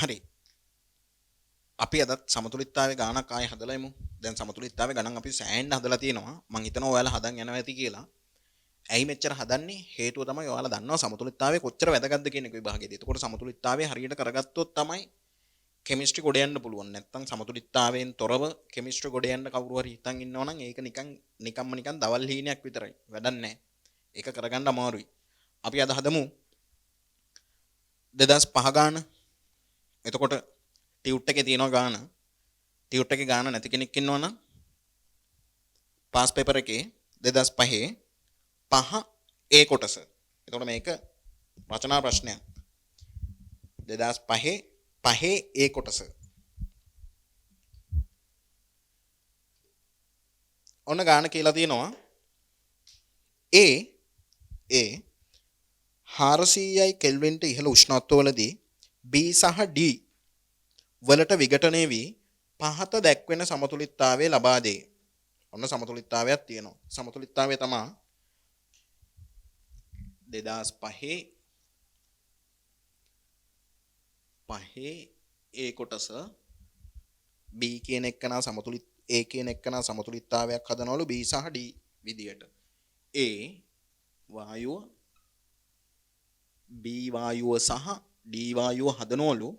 හරි. අපි අදත් සමතුලිතතාවයේ ගානක් ආයෙ හදලා ඉමු. දැන් සමතුලිතතාවයේ ගණන් අපි සෑහෙන්න හදලා තියෙනවා. මම හිතනවා ඔයාලා හදන් යනවා ඇති කියලා. ඇයි මෙච්චර හදන්නේ? හේතුව තමයි ඔයාලා දන්නවා සමතුලිතතාවය කොච්චර වැදගත්ද කියන එක විභාගයේදී. එතකොට සමතුලිතතාවය හරියට කරගත්තොත් තමයි කෙමිස්ට්‍රි ගොඩ යන්න පුළුවන්. නැත්තම් සමතුලිතතාවයෙන් තොරව කෙමිස්ට්‍රි ගොඩ යන්න කවුරු හරි හිතන් ඉන්නවනම් ඒක නිකන් දවල් හීනයක් විතරයි. වැඩක් නැහැ. ඒක කරගන්න අමාරුයි. අපි අද හදමු 2005 ගාන. එතකොට ටියුට් එකේ තියෙනවා ගාන. ටියුට් එකේ ගාන නැති කෙනෙක් ඉන්නවනම් පාස් පේපර් එකේ 2005 5 A කොටස. එතකොට මේක රචනා ප්‍රශ්නයක්. 2005 5 A කොටස. ඔන්න ගාන කියලා තියෙනවා A 400යි කෙල්වින්ට ඉහළ උෂ්ණත්වවලදී B සහ D වලට විඝටනය වී පහත දැක්වෙන සමතුලිතතාවය ලබා දෙයි. ඔන්න සමතුලිතතාවයක් තියෙනවා. සමතුලිතතාවය තමයි 2005 A කොටස B කියන එකනා සමතුලිත A කියන එකනා සමතුලිතතාවයක් හදනවලු B සහ D විදියට. A වායුව B වායුව සහ D වායුව හදනවලු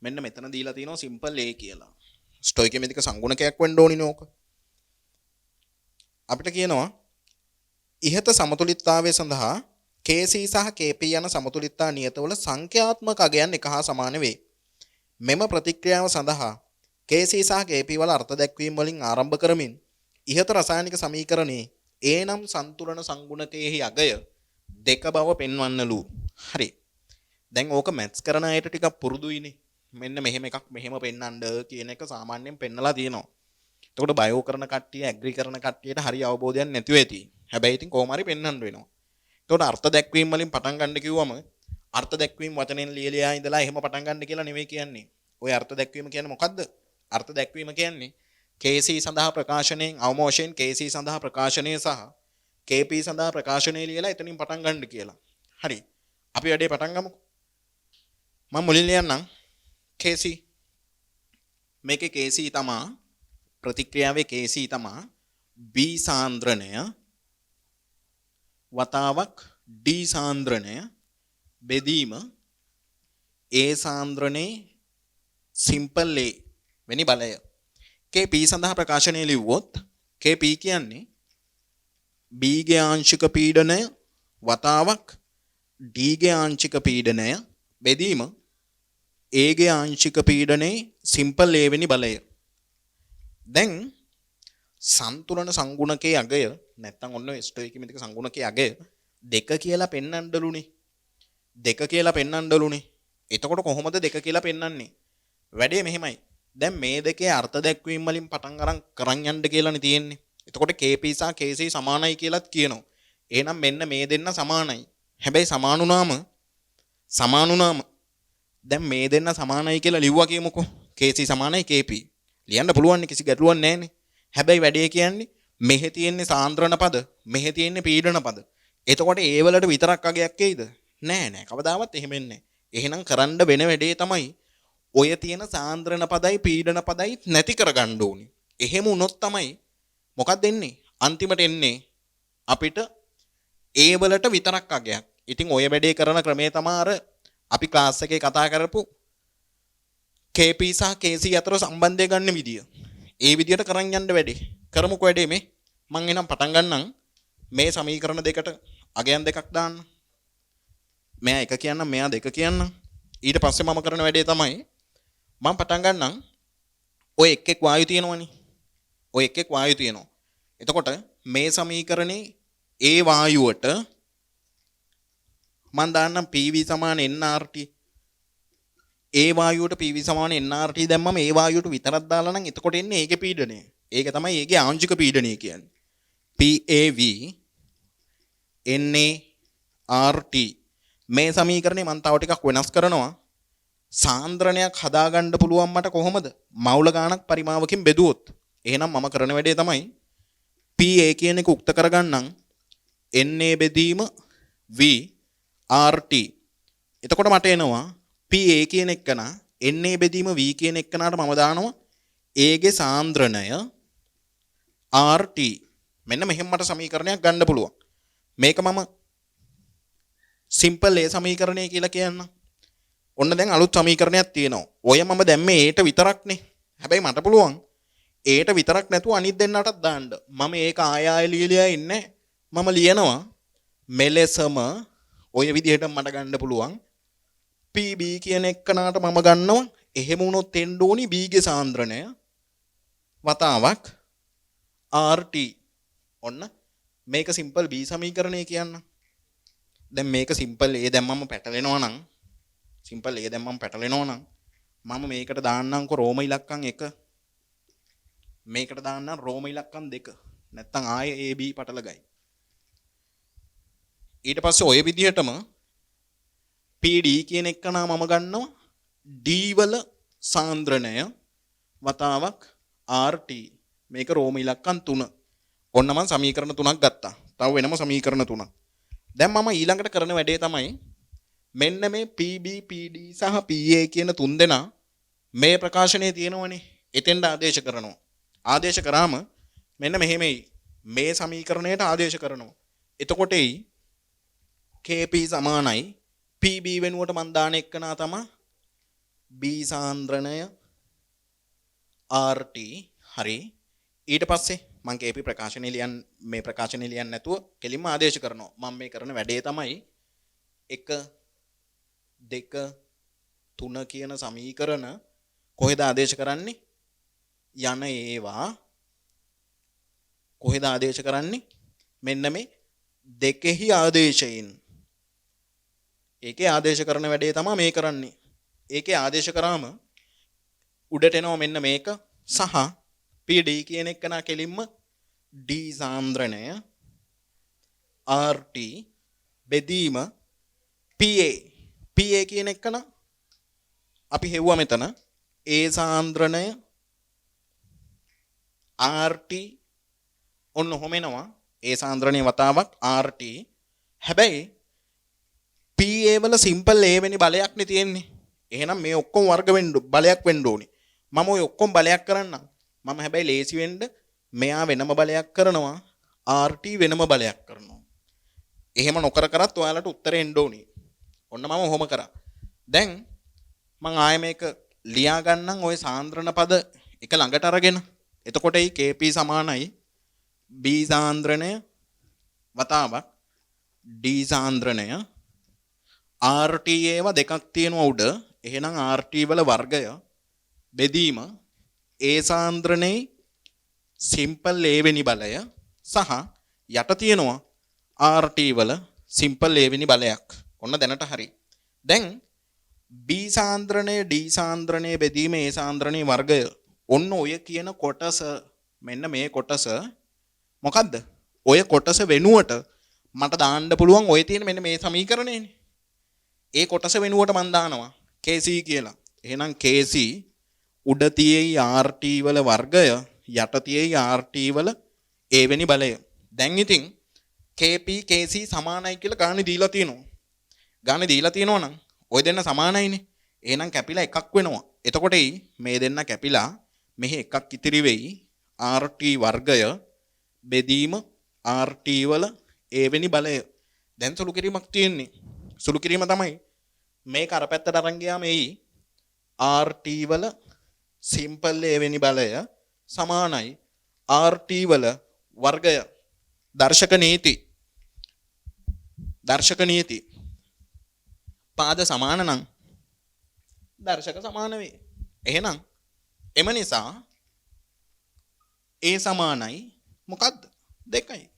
මෙන්න මෙතන දීලා තියෙනවා සිම්පල් A කියලා. ස්ටොයිකියමෙතික සංගුණකයක් වෙන්න ඕනිනේ ඕක. අපිට කියනවා ඉහත සමතුලිතතාවය සඳහා KC සහ KP යන සමතුලිතතා නියතවල සංඛ්‍යාත්මක අගයන් එක හා සමාන වේ. මෙම ප්‍රතික්‍රියාව සඳහා KC සහ KP වල අර්ථ දැක්වීම වලින් ආරම්භ කරමින් ඉහත රසායනික සමීකරණයේ A නම් සන්තුලන සංගුණකයෙහි අගය 2 බව පෙන්වන්නලු. හරි. දැන් ඕක මැත්ස් කරන අයට ටිකක් පුරුදුයිනේ. මෙන්න මෙහෙම එකක් මෙහෙම පෙන්වන්න කියන එක සාමාන්‍යයෙන් පෙන්නලා තියෙනවා. එතකොට බයෝ කරන කට්ටිය ඇග්‍රි කරන කට්ටියට හරි අවබෝධයක් නැතිව ඇති. හැබැයි ඉතින් කොහොම හරි පෙන්වන්න වෙනවා. එතකොට අර්ථ දැක්වීම වලින් පටන් ගන්න කිව්වම අර්ථ දැක්වීම වචනෙන් ලියලා ඉඳලා එහෙම පටන් ගන්න කියලා නෙවෙයි කියන්නේ. ඔය අර්ථ දැක්වීම කියන්නේ මොකද්ද? අර්ථ දැක්වීම කියන්නේ KC සඳහා ප්‍රකාශනයෙන් අවම වශයෙන් KC සඳහා ප්‍රකාශනය සහ KP සඳහා ප්‍රකාශනය ලියලා එතනින් පටන් ගන්න කියලා. හරි. අපි වැඩේ පටන් ගමුකෝ. මම මුලින් ලියන්නම් KC. මේකේ KC තමා ප්‍රතික්‍රියාවේ KC තමා B සාන්ද්‍රණය වතාවක් D සාන්ද්‍රණය බෙදීම A සාන්ද්‍රණේ සිම්පල් A වෙනි බලය. KP සඳහා ප්‍රකාශනය ලිව්වොත් KP කියන්නේ B ගේ ආංශික පීඩනය වතාවක් D ගේ ආංශික පීඩනය බෙදීම A ගේ ආංශික පීඩනයේ සිම්පල් A වෙනි බලය. දැන් සන්තුලන සංගුණකයේ අගය නැත්තම් ඔන්න ස්ටොයිකියමෙතික සංගුණකයේ අගය 2 කියලා පෙන්වන්නලුනේ. 2 කියලා පෙන්වන්නලුනේ. එතකොට කොහොමද 2 කියලා පෙන්වන්නේ? වැඩේ මෙහෙමයි. දැන් මේ දෙකේ අර්ථ දැක්වීම වලින් පටන් කරන් යන්න කියලානේ තියෙන්නේ. එතකොට KP සහ KC සමානයි කියලාත් කියනවා. එහෙනම් මෙන්න මේ දෙන්න සමානයි. හැබැයි සමානුනාම දැන් මේ දෙන්න සමානයි කියලා ලිව්වා කියමුකෝ. KC සමානයි KP. ලියන්න පුළුවන් කිසි ගැටලුවක් නැහැනේ. හැබැයි වැඩේ කියන්නේ මෙහෙ තියෙන්නේ සාන්ද්‍රණ පද, මෙහෙ තියෙන්නේ පීඩන පද. එතකොට ඒ වලට විතරක් අගයක් එයිද? නෑ. කවදාවත් එහෙම වෙන්නේ නෑ. එහෙනම් කරන්න වෙන වැඩේ තමයි ඔය තියෙන සාන්ද්‍රණ පදයි පීඩන පදයි නැති කරගන්න ඕනේ. එහෙම වුණොත් තමයි මොකක්ද එන්නේ? අන්තිමට එන්නේ අපිට ඒ වලට විතරක් අගයක්. ඉතින් ඔය වැඩේ කරන ක්‍රමය තමයි අර අපි ක්ලාස් එකේ කතා කරපු KP සහ KC අතර සම්බන්ධය ගන්න විදිය. ඒ විදියට කරන් යන්න වැඩේ. කරමුකෝ වැඩේ මේ. මම එනම් පටන් ගන්නම් මේ සමීකරණ දෙකට අගයන් දෙකක් දාන්න. මෙයා 1 කියන්නම් මෙයා 2 කියන්නම්. ඊට පස්සේ මම කරන වැඩේ තමයි මම පටන් ගන්නම් ඔය එක් වායු තියෙනවනේ. ඔය එක් වායු තියෙනවා. එතකොට මේ සමීකරණේ A වායුවට මම දාන්නම් PV සමාන nRT. A වායුවට PV සමාන nRT දැම්මම A වායුවට විතරක් දාලා නම් එතකොට එන්නේ ඒකේ පීඩනය. ඒක තමයි ඒකේ ආංශික පීඩනය කියන්නේ. PAV nRT. මේ සමීකරණය මම තව ටිකක් වෙනස් කරනවා. සාන්ද්‍රණයක් හදාගන්න පුළුවන් මට කොහොමද? මවුල ගානක් පරිමාවකින් බෙදුවොත්. එහෙනම් මම කරන වැඩේ තමයි PA කියන එක උක්ත කරගන්නම් NA බෙදීම V RT. එතකොට මට එනවා PA කියන එකන එන්නේ බෙදීම v කියන එක්කනට මම දානවා a ගේ සාන්ද්‍රණය rt. මෙන්න මෙහෙම මට සමීකරණයක් ගන්න පුළුවන්. මේක මම සිම්පල් a සමීකරණය කියලා කියන්නම්. ඔන්න දැන් අලුත් සමීකරණයක් තියෙනවා. ඔය මම දැම්මේ a ට විතරක්නේ. හැබැයි මට පුළුවන් a ට විතරක් නැතුව අනිත් දෙන්නටත් දාන්න. මම ඒක ආය ආය ලියලා ඉන්නේ. මම ලියනවා මෙලෙසම ඔය විදිහට මට ගන්න පුළුවන් pb කියන එක්කනට මම ගන්නවා. එහෙම වුණොත් එන්න ඕනි b ගේ සාන්ද්‍රණය වතාවක් rt. ඔන්න මේක සිම්පල් b සමීකරණය කියන්න. දැන් මේක සිම්පල් a දැම්මම පැටලෙනවා නම් මම මේකට දාන්නම්කො රෝම ඉලක්කම් 1. මේකට දාන්නම් රෝම ඉලක්කම් 2. නැත්තම් ආයේ ab පටල ගයි. ඊට පස්සේ ඔය විදිහටම pd කියන එක නා මම ගන්නවා d වල සාන්ද්‍රණය වතාවක් rt. මේක රෝම ඉලක්කම් 3. ඔන්න මම සමීකරණ 3ක් ගත්තා. තව වෙනම සමීකරණ 3ක්. දැන් මම ඊළඟට කරන වැඩේ තමයි මෙන්න මේ pb pd සහ pa කියන තුන් දෙනා මේ ප්‍රකාශනයේ තියෙනවනේ. එතෙන්ට ආදේශ කරනවා. ආදේශ කරාම මෙන්න මෙහෙමයි මේ සමීකරණයට ආදේශ කරනවා. එතකොට kp සමානයි pb වෙනුවට මන් දාන එක්කනා තමයි b සාන්ද්‍රණය rt. හරි. ඊට පස්සේ මම kp ප්‍රකාශනය මේ ප්‍රකාශනය ලියන්නේ නැතුව කෙලින්ම ආදේශ කරනවා. මම මේ කරන වැඩේ තමයි 1 2 3 කියන සමීකරණ කොහෙද ආදේශ කරන්නේ? යන ඒවා කොහෙද ආදේශ කරන්නේ? මෙන්න මේ දෙකෙහි ආදේශයෙන්. ඒකේ ආදේශ කරන වැඩේ තමයි මේ කරන්නේ. ඒකේ ආදේශ කරාම උඩට එනවා මෙන්න මේක සහ pd කියන එක නා කෙලින්ම d සාන්ද්‍රණය rt බෙදීම pa කියන එක නා අපි හෙව්වා මෙතන a සාන්ද්‍රණය rt. ඔන්න ඔහොම එනවා a සාන්ද්‍රණය වතාවක් rt. හැබැයි pa වල සිම්පල් a වෙනි බලයක් නේ තියෙන්නේ. එහෙනම් මේ ඔක්කොම වර්ග වෙන්න බලයක් වෙන්න ඕනේ. මම ඔය ඔක්කොම බලයක් කරන්නම්. මම හැබැයි ලේසි වෙන්න මෙයා වෙනම බලයක් කරනවා rt වෙනම බලයක් කරනවා. එහෙම නොකර කරත් ඔයාලට උත්තරේ එන්න ඕනේ. ඔන්න මම ඔහොම කරා. දැන් මම ආයෙ මේක ලියා ගන්නම් ওই සාන්ද්‍රණ පද එක ළඟට අරගෙන. එතකොට ඒ kp සමානයි b සාන්ද්‍රණය වතාවක් d සාන්ද්‍රණය rt ඒවා දෙකක් තියෙනවා උඩ. එහෙනම් rt වල වර්ගය බෙදීම a සාන්ද්‍රණේ සිම්පල් a වෙනි බලය සහ යට තියෙනවා rt වල සිම්පල් a වෙනි බලයක්. ඔන්න දැනට හරි. දැන් b සාන්ද්‍රණය d සාන්ද්‍රණය බෙදීම a සාන්ද්‍රණේ වර්ගය. ඔන්න ඔය කියන කොටස මෙන්න මේ කොටස මොකද්ද? ඔය කොටස වෙනුවට මට දාන්න පුළුවන් ඔය තියෙන මෙන්න මේ සමීකරණයනේ. ඒ කොටස වෙනුවට මම දානවා kc කියලා. එහෙනම් kc උඩ තියෙයි rt වල වර්ගය යට තියෙයි rt වල a වෙනි බලය. දැන් ඉතින් kp kc සමානයි කියලා ගානේ දීලා තියෙනවා. ගානේ දීලා තියෙනවා නම් ඔය දෙන්න සමානයිනේ. එහෙනම් කැපිලා එකක් වෙනවා. එතකොට මේ දෙන්න කැපිලා මෙහි එකක් ඉතිරි වෙයි rt වර්ගය බෙදීම rt වල a වෙනි බලය. දැන් සුළු කිරීමක් තියෙන්නේ. සුළු කිරීම තමයි මේක අර පැත්තට අරන් ගියාම එයි rt වල සිම්පල් a වෙනි බලය සමානයි rt වල වර්ගය. දර්ශක නීති පාද සමාන නම් දර්ශක සමාන වේ. එහෙනම් එම නිසා a සමානයි මොකද්ද? 2යි.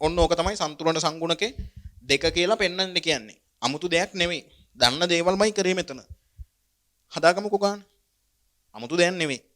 ඔන්න ඕක තමයි සම්තුලන සංගුණකේ 2 කියලා පෙන්වන්න කියන්නේ. 아무තු දෙයක් නෙමෙයි. දන්න දේවල්මයි කරේ මෙතන. හදාගමුකෝ ගන්න. 아무තු දෙයක් නෙමෙයි.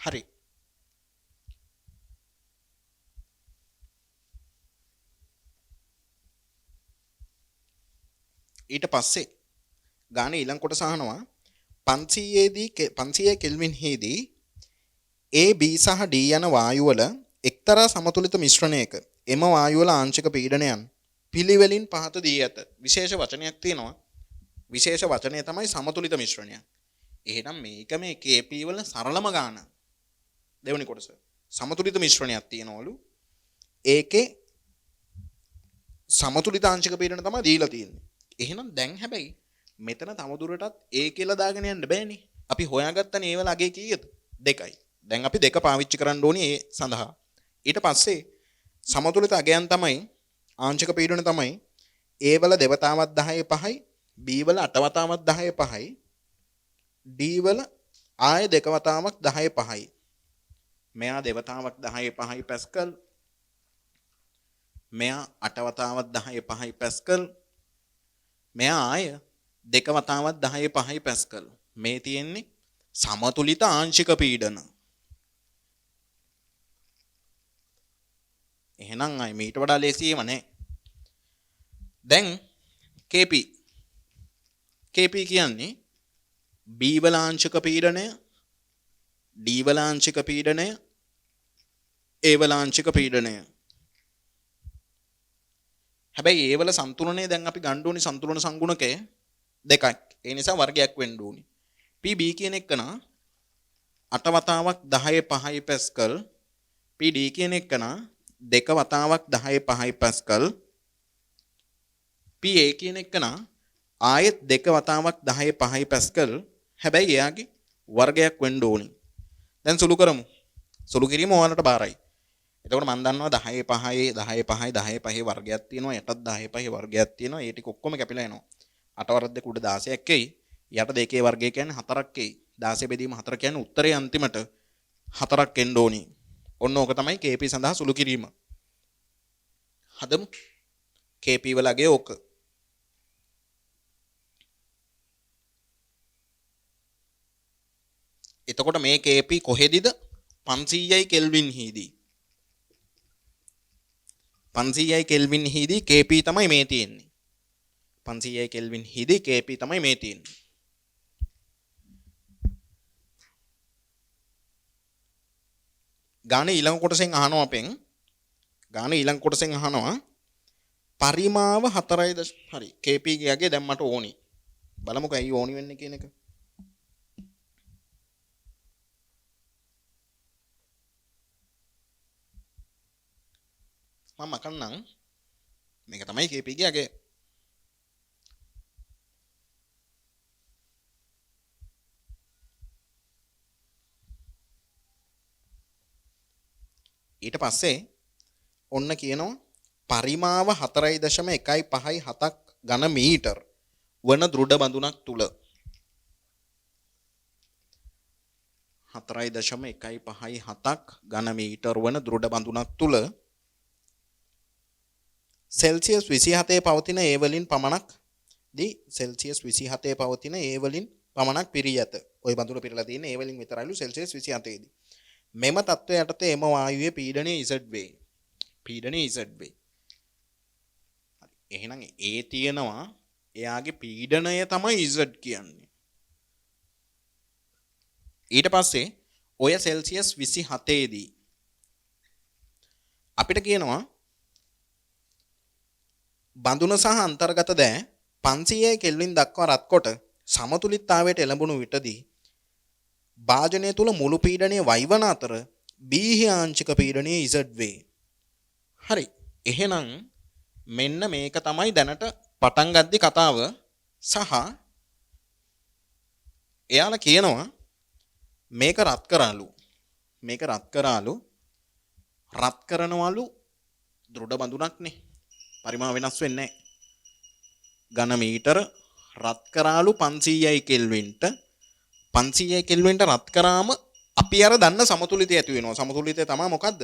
හරි. ඊට පස්සේ ගාන ඊළඟ කොටස අහනවා 500 කෙල්වින් හිදී A B සහ D යන වායු වල එක්තරා සමතුලිත මිශ්‍රණයක එම වායු වල ආංශික පීඩනයන් පිළිවෙලින් පහත දී ඇත. විශේෂ වචනයක් තියෙනවා. විශේෂ වචනය තමයි සමතුලිත මිශ්‍රණය. එහෙනම් මේක මේ KP වල සරලම ගාන. දෙවෙනි කොටස. සමතුලිත මිශ්‍රණයක් තියෙනවලු. ඒකේ සමතුලිත ආංශික පීඩන තමයි දීලා තියෙන්නේ. එහෙනම් දැන් හැබැයි මෙතන තවදුරටත් A කියලා දාගෙන යන්න බෑනේ. අපි හොයාගත්තනේ ඒ වල අගේ කීයද? 2යි. දැන් අපි 2 පාවිච්චි කරන්න ඕනේ ඒ සඳහා. ඊට පස්සේ සමතුලිත අගයන් තමයි ආංශික පීඩන තමයි A වල දෙවතාවක් 10/5යි B වල 8වතාවක් 10/5යි D වල ආය දෙකවතාවක් 10/5යි. මෙයා දෙවතාවක් 10/5යි පැස්කල්. මෙයා 8වතාවක් 10/5යි පැස්කල්. මෙයා ආය දෙකවතාවක් 10/5යි පැස්කල්. මේ තියෙන්නේ සමතුලිත ආංශික පීඩන. එහෙනම් අය මීට වඩා ලේසියම නෑ. දැන් KP කියන්නේ B වල ආංශික පීඩනය, D වල ආංශික පීඩනය, A වල ආංශික පීඩනය. හැබැයි A වල සම්තුලනය දැන් අපි ගන්න ඕනි සම්තුලන සංගුණකය දෙකක්. ඒ නිසා වර්ගයක් වෙන්න ඕනි. PB කියන එකන 8 වතාවක් 10/5 පැස්කල්, PD කියන එකන 2 වතාවක් 10/5 පැස්කල්, PA කියන එකන ආයෙත් 2 වතාවක් 10/5 පැස්කල්. හැබැයි එයාගේ වර්ගයක් වෙන්න ඕනි. දැන් සුළු කරමු. සුළු කිරීම ඕනට බාරයි. එතකොට මම දන්නවා 10/5 10/5 10/5 වර්ගයක් තියෙනවා. යටත් 10/5 වර්ගයක් තියෙනවා. ඒ ටික ඔක්කොම කැපිලා එනවා. 8 වරක් දෙක උඩ 16ක් එයි. යට දෙකේ වර්ගය කියන්නේ 4ක් එයි. 16 බෙදීම 4 කියන්නේ උත්තරේ අන්තිමට 4ක් එන්න ඕනි. ඔන්න ඕක තමයි KP සඳහා සුළු කිරීම. හදමු. KP වලගේ ඕක. එතකොට මේ KP කොහෙදිද? 500යි කෙල්වින් හිදී. 500යි කෙල්වින් හිදී KP තමයි මේ තියෙන්නේ. 500යි කෙල්වින් හිදී KP තමයි මේ තියෙන්නේ. ගාන ඊළඟ කොටසෙන් අහනවා අපෙන්. ගාන ඊළඟ කොටසෙන් අහනවා පරිමාව 4යි. හරි. KP ගියාගේ දැන් මට ඕනි. බලමුකෝ ඇයි ඕනි වෙන්නේ කියන එක. මම මකන්නම්. මේක තමයි KP ගියාගේ. ඊට පස්සේ ඔන්න කියනවා පරිමාව 4.157ක් ඝන මීටර් වන දෘඩ බඳුනක් තුල 4.157ක් ඝන මීටර් වන දෘඩ බඳුනක් තුල සෙල්සියස් 27 පවතින ඒ වලින් පමණක් සෙල්සියස් 27 පවතින ඒ වලින් පමණක් පිරී ඇත. ওই බඳුන පිරලා තියෙන ඒ වලින් විතරයිලු සෙල්සියස් 27 දී. මෙම තත්ත්වය යටතේ එම වායුවේ පීඩනය Z වේ. පීඩනය Z වේ. හරි. එහෙනම් ඒ තියෙනවා එයාගේ පීඩනය තමයි Z කියන්නේ. ඊට පස්සේ ඔය සෙල්සියස් 27 දී අපිට කියනවා බඳුන සහ අන්තර්ගත දෑ 500 කෙල්වින් දක්වා රත් කොට සමතුලිතතාවයට එළඹුණු විටදී භාජනය තුල මුළු පීඩනය වයිවන අතර B ආංශික පීඩනය Z වේ. හරි. එහෙනම් මෙන්න මේක තමයි දැනට පටන් ගද්දි කතාව සහ එයාලා කියනවා මේක රත් කරාලු. මේක රත් කරාලු. රත් කරනවලු දෘඩ බඳුනක්නේ. පරිමාව වෙනස් වෙන්නේ නැහැ. ඝන මීටර රත් කරාලු 500යි කෙල්වින්ට 500යි කෙල්වින්ට රත් කරාම අපි අර දන්න සමතුලිතය ඇති වෙනවා. සමතුලිතය තමයි මොකද්ද?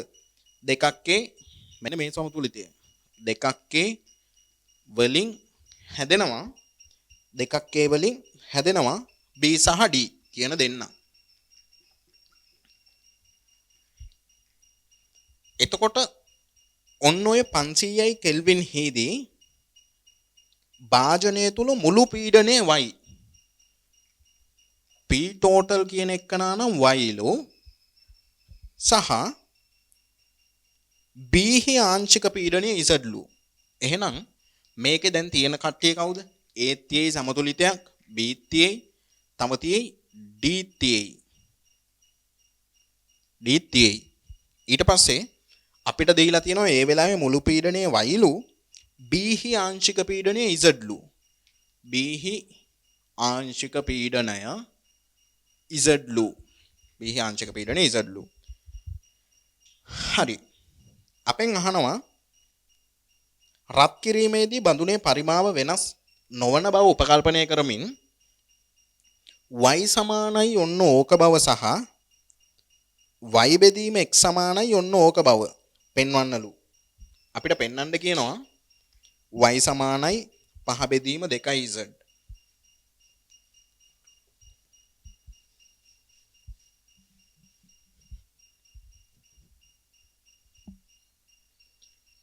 2K මෙන්න මේ සමතුලිතය. 2K වලින් හැදෙනවා 2K වලින් හැදෙනවා B සහ D කියන දෙන්න. එතකොට ඔන්න ඔය 500යි කෙල්වින් හිදී භාජනය තුල මුළු පීඩනය y. P total කියන එකනා නම් y ලු සහ B හි ආංශික පීඩනය z ලු. එහෙනම් මේකේ දැන් තියෙන කට්ටිය කවුද? A තියේ සමතුලිතයක්, B තියේ, තව තියේ D තියේ. D තියේ. ඊට පස්සේ අපිට දීලා තියෙනවා ඒ වෙලාවේ මුළු පීඩනය y ලු B හි ආංශික පීඩනය z ලු. B හි ආංශික පීඩනය z ලු. B හි ආංශික පීඩනය z ලු. හරි. අපෙන් අහනවා රත් කිරීමේදී බඳුනේ පරිමාව වෙනස් නොවන බව උපකල්පනය කරමින් y සමානයි ඔන්න ඕක බව සහ y බෙදීම x සමානයි ඔන්න ඕක බව පෙන්වන්නලු. අපිට පෙන්වන්න කියනවා y සමානයි 5 බෙදීම 2z.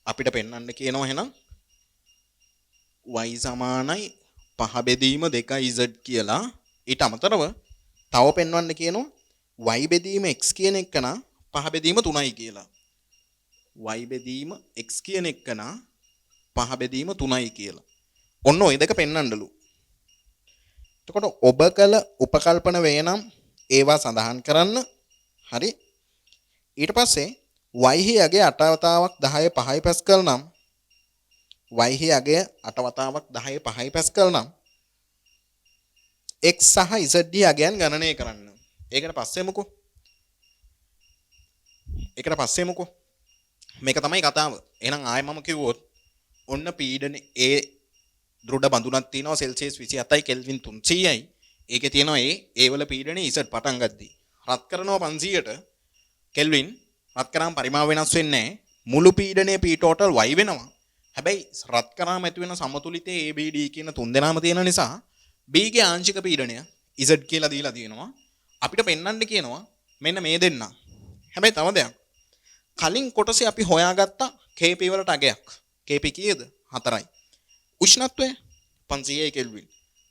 අපිට පෙන්වන්න කියනවා එහෙනම් y සමානයි 5 බෙදීම 2z කියලා. ඊට අමතරව තව පෙන්වන්න කියනවා y බෙදීම x කියන එක නා 5 බෙදීම 3යි කියලා. y බෙදීම x කියන එක නා 5 බෙදීම 3යි කියලා. ඔන්න ඔය දෙක පෙන්වන්නලු. එතකොට ඔබ කළ උපකල්පන වේ නම් ඒවා සඳහන් කරන්න. හරි. ඊට පස්සේ y හි අගය 8 වතාවක් 10 5යි පැස්කල් නම් y හි අගය 8 වතාවක් 10 5යි පැස්කල් නම් x සහ z හි අගයන් ගණනය කරන්න. ඒකට පස්සේ මොකෝ? මේක තමයි කතාව. එහෙනම් ආයෙ මම කිව්වොත් ඔන්න පීඩන A දෘඩ බඳුනක් තියෙනවා සෙල්සියස් 27යි කෙල්වින් 300යි. ඒකේ තියෙනවා A වල පීඩනේ z පටන් ගද්දී. රත් කරනවා 500ට කෙල්වින් රත් කරාම පරිමාව වෙනස් වෙන්නේ නැහැ. මුළු පීඩනයේ P total y වෙනවා. හැබැයි රත් කරාම ඇති වෙන සමතුලිතයේ ABD කියන තුන් දෙනාම තියෙන නිසා B ගේ ආංශික පීඩනය z කියලා දීලා තියෙනවා. අපිට පෙන්වන්න කියනවා මෙන්න මේ දෙන්න. හැබැයි තව දෙයක්. කලින් කොටසේ අපි හොයාගත්ත KP වලට අගයක්. KP කීයද? 4යි. උෂ්ණත්වය 500 කෙල්වින්.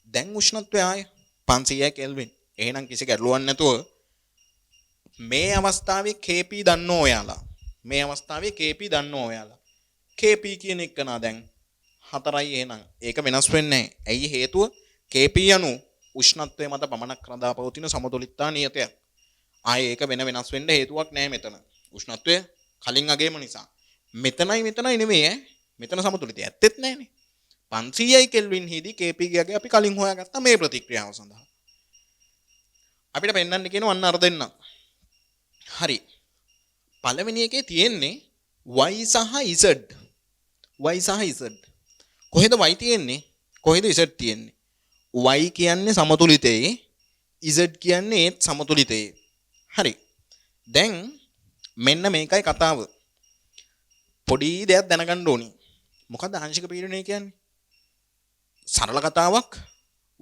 දැන් උෂ්ණත්වය ආය 500 කෙල්වින්. එහෙනම් කිසි ගැටලුවක් නැතුව මේ අවස්ථාවේ KP දන්නෝ ඔයාලා. KP කියන එක නා දැන් 4යි එහෙනම්. ඒක වෙනස් වෙන්නේ නැහැ. ඇයි හේතුව? KP යනු උෂ්ණත්වය මත පමණක් රඳා පවතින සමතුලිතතා නියතයක්. ආයේ ඒක වෙනස් වෙන්න හේතුවක් නැහැ මෙතන. උෂ්ණත්වය කලින් අගේම නිසා. මෙතනයි නෙමෙයි මෙතන සමතුලිතය ඇත්තෙත් නැහැනේ. 500යි කෙල්වින් හිදී KP ගියගේ අපි කලින් හොයාගත්තා මේ ප්‍රතික්‍රියාව සඳහා. අපිට පෙන්වන්න කියනවා අන්න අර දෙන්න. හරි. පළවෙනි එකේ තියෙන්නේ y සහ z. කොහෙද y තියෙන්නේ? කොහෙද z තියෙන්නේ? y කියන්නේ සමතුලිතයේ, z කියන්නේ ඒත් සමතුලිතයේ. හරි. දැන් මෙන්න මේකයි කතාව. පොඩි දෙයක් දැනගන්න ඕනි. මොකද්ද ආංශික පීඩනය කියන්නේ? සරල කතාවක්.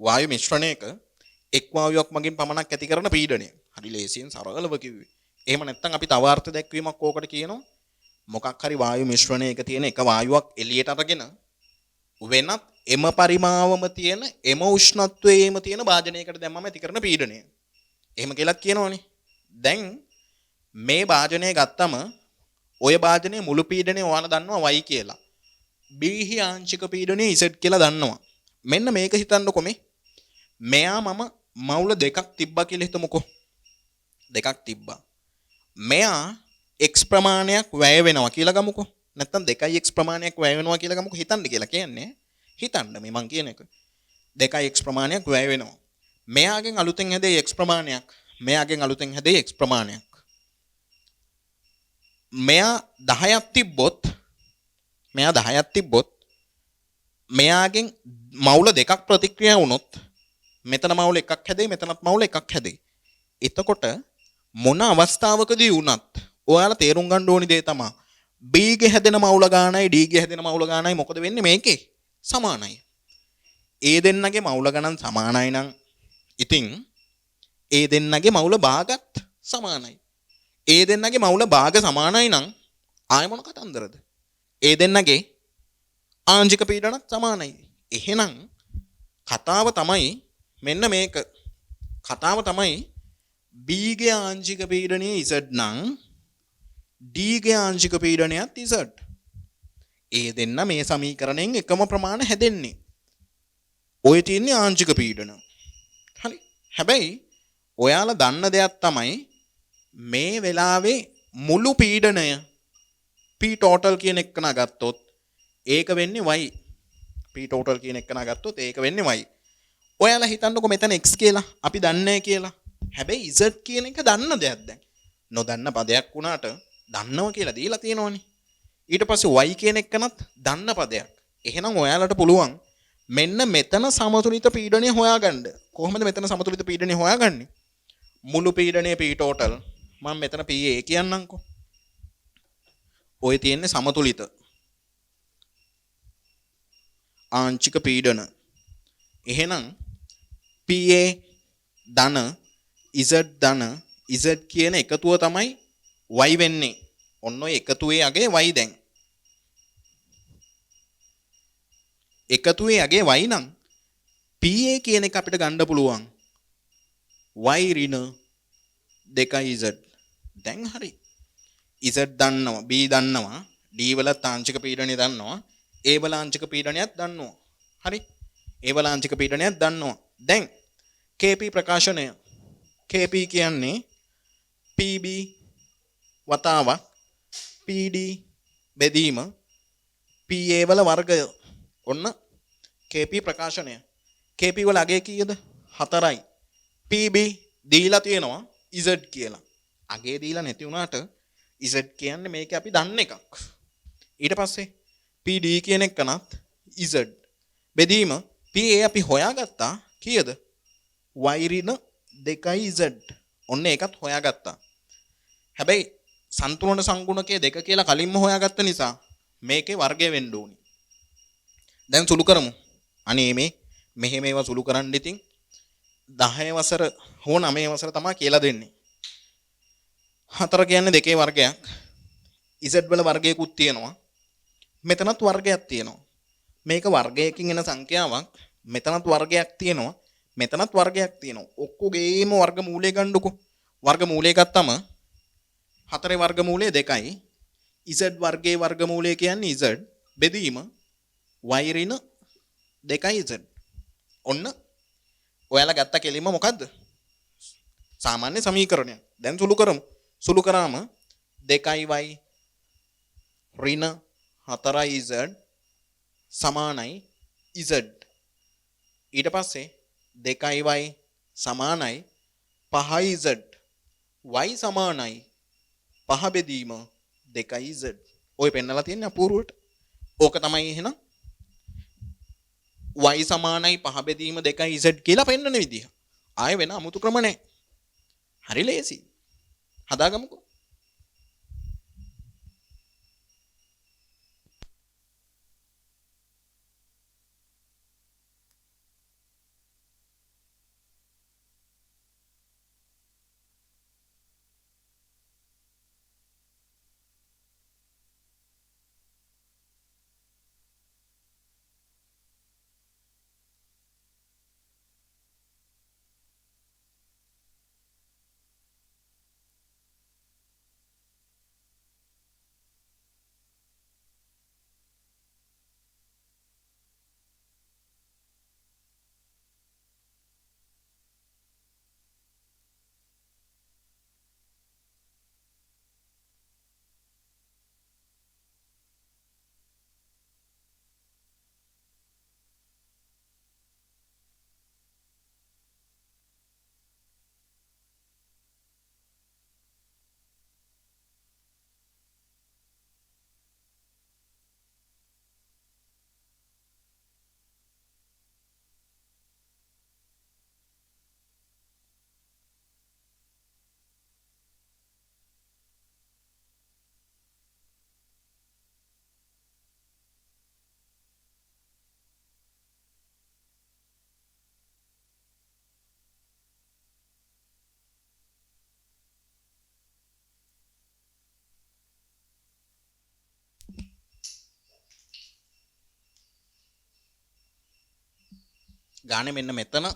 වායු මිශ්‍රණයක එක් වායුවක් මගින් පමණක් ඇති කරන පීඩනය. හරි ලේසියෙන් සරලව කිව්වේ. එහෙම නැත්නම් අපි තව අර්ථ දැක්වීමක් ඕකට කියනවා. මොකක් හරි වායු මිශ්‍රණයක තියෙන එක වායුවක් එළියට අරගෙන වෙනත් එම පරිමාවම තියෙන එම උෂ්ණත්වයේම තියෙන භාජනයකට දැම්මම ඇති කරන පීඩනය. එහෙම කියලා කියනවනේ. දැන් මේ භාජනය ගත්තම ඔය භාජනයේ මුළු පීඩනය ඔයාලා දන්නවා y කියලා. B හි ආංශික පීඩනය z කියලා දන්නවා. මෙන්න මේක හිතන්නකො මේ. මෙයා මම මවුල දෙකක් තිබ්බා කියලා හිතමුකෝ. දෙකක් තිබ්බා. මෙයා x ප්‍රමාණයක් වැය වෙනවා කියලා ගමුකෝ. නැත්තම් 2x ප්‍රමාණයක් වැය වෙනවා කියලා ගමුකෝ. හිතන්න කියලා කියන්නේ. හිතන්න මේ මං කියන එක. 2x ප්‍රමාණයක් වැය වෙනවා. මෙයාගෙන් අලුතෙන් හැදේ x ප්‍රමාණයක්. මෙයාගෙන් අලුතෙන් හැදේ x ප්‍රමාණයක්. මෙයා 10ක් තිබ්බොත් මෙයාගෙන් මවුල දෙකක් ප්‍රතික්‍රියා වුණොත් මෙතන මවුල එකක් හැදේ මෙතනත් මවුල එකක් හැදේ. එතකොට මොන අවස්ථාවකදී වුණත් ඔයාලා තේරුම් ගන්න ඕනි දේ තමයි B ගේ හැදෙන මවුල ගානයි D ගේ හැදෙන මවුල ගානයි මොකද වෙන්නේ මේකේ සමානයි. ඒ දෙන්නගේ මවුල ගණන් සමානයි නම් ඉතින් ඒ දෙන්නගේ මවුල භාගත් සමානයි. ඒ දෙන්නගේ මවුල භාග සමානයි නම් ආය මොන කතන්දරද? ඒ දෙන්නගේ ආංශික පීඩනත් සමානයි. එහෙනම් කතාව තමයි මෙන්න මේක. කතාව තමයි B ගේ ආංශික පීඩනය Z නම් D ගේ ආංශික පීඩනයත් Z. ඒ දෙන්න මේ සමීකරණයෙන් එකම ප්‍රමාණය හැදෙන්නේ. ඔය තියෙන්නේ ආංශික පීඩන. හරි. හැබැයි ඔයාලා දන්න දෙයක් තමයි මේ වෙලාවේ මුළු පීඩනය P total කියන එක නගත්තොත් ඒක වෙන්නේ y. P total කියන එක නගත්තොත් ඒක වෙන්නේ y. ඔයාලා හිතන්නකො මෙතන x කියලා අපි දන්නේ කියලා. හැබැයි z කියන එක දන්න දෙයක් දැන්. නොදන්න පදයක් වුණාට දන්නව කියලා දීලා තියෙනවනේ. ඊට පස්සේ y කියන එකනත් දන්න පදයක්. එහෙනම් ඔයාලට පුළුවන් මෙන්න මෙතන සමතුලිත පීඩනය හොයාගන්න. කොහොමද මෙතන සමතුලිත පීඩනය හොයාගන්නේ? මුළු පීඩනයේ P total මම මෙතන PA කියන්නම්කෝ. ඔය තියෙන්නේ සමතුලිත ආංශික පීඩන. එහෙනම් PA ධන Z ධන Z කියන එකතුව තමයි y වෙන්නේ. ඔන්න ඔය එකතුවේ අගේ y දැන්. එකතුවේ අගේ y නම් PA කියන එක අපිට ගන්න පුළුවන් y ඍණ 2z. දැන් හරි. Z දන්නවා, B දන්නවා, D වල ආංශික පීඩනය දන්නවා, A වල ආංශික පීඩනයත් දන්නවා. හරි. A වල ආංශික පීඩනයත් දන්නවා. දැන් KP ප්‍රකාශනය. KP කියන්නේ PB වතාවක් PD බෙදීම PA වල වර්ගය. ඔන්න KP ප්‍රකාශනය. KP වල අගය කීයද? 4යි. PB දීලා තියෙනවා Z කියලා. අගේ දීලා නැති වුණාට Z කියන්නේ මේක අපි දන්න එකක්. ඊට පස්සේ PD කියන එකනත් Z බෙදීම PA අපි හොයාගත්තා කීයද? y ඍණ 2z. ඔන්න ඒකත් හොයාගත්තා. හැබැයි සන්තුලන සංගුණකයේ 2 කියලා කලින්ම හොයාගත්ත නිසා මේකේ වර්ගය වෙන්න ඕනි. දැන් සුළු කරමු. අනේ මෙහෙම ඒවා සුළු කරන්න ඉතින් 10 වසර හෝ 9 වසර තමයි කියලා දෙන්නේ. 4 කියන්නේ 2 වර්ගයක්. Z වල වර්ගයකුත් තියෙනවා. මෙතනත් වර්ගයක් තියෙනවා. මේක වර්ගයකින් එන සංඛ්‍යාවක්. මෙතනත් වර්ගයක් තියෙනවා. මෙතනත් වර්ගයක් තියෙනවා. ඔක්කොගේම වර්ගමූලය ගන්නකො. වර්ගමූලය ගත්තම 4 වර්ගමූලය 2යි. Z වර්ගයේ වර්ගමූලය කියන්නේ Z බෙදීම y ඍණ 2z. ඔන්න ඔයාලා ගත්ත කෙලින්ම මොකද්ද? සාමාන්‍ය සමීකරණය. දැන් සුළු කරමු. සුළු කරාම 2y ඍණ 4z සමානයි z. ඊට පස්සේ 2y සමානයි 5z. y සමානයි 5 බෙදීම 2z. ඔය පෙන්නලා තියෙන්නේ අපූර්වට. ඕක තමයි එහෙනම් y සමානයි 5 බෙදීම 2z කියලා පෙන්නන විදිහ. ආයෙ වෙන අමුතු ක්‍රම නැහැ. හරි ලේසි. හදාගමුකෝ. ගානේ මෙන්න මෙතන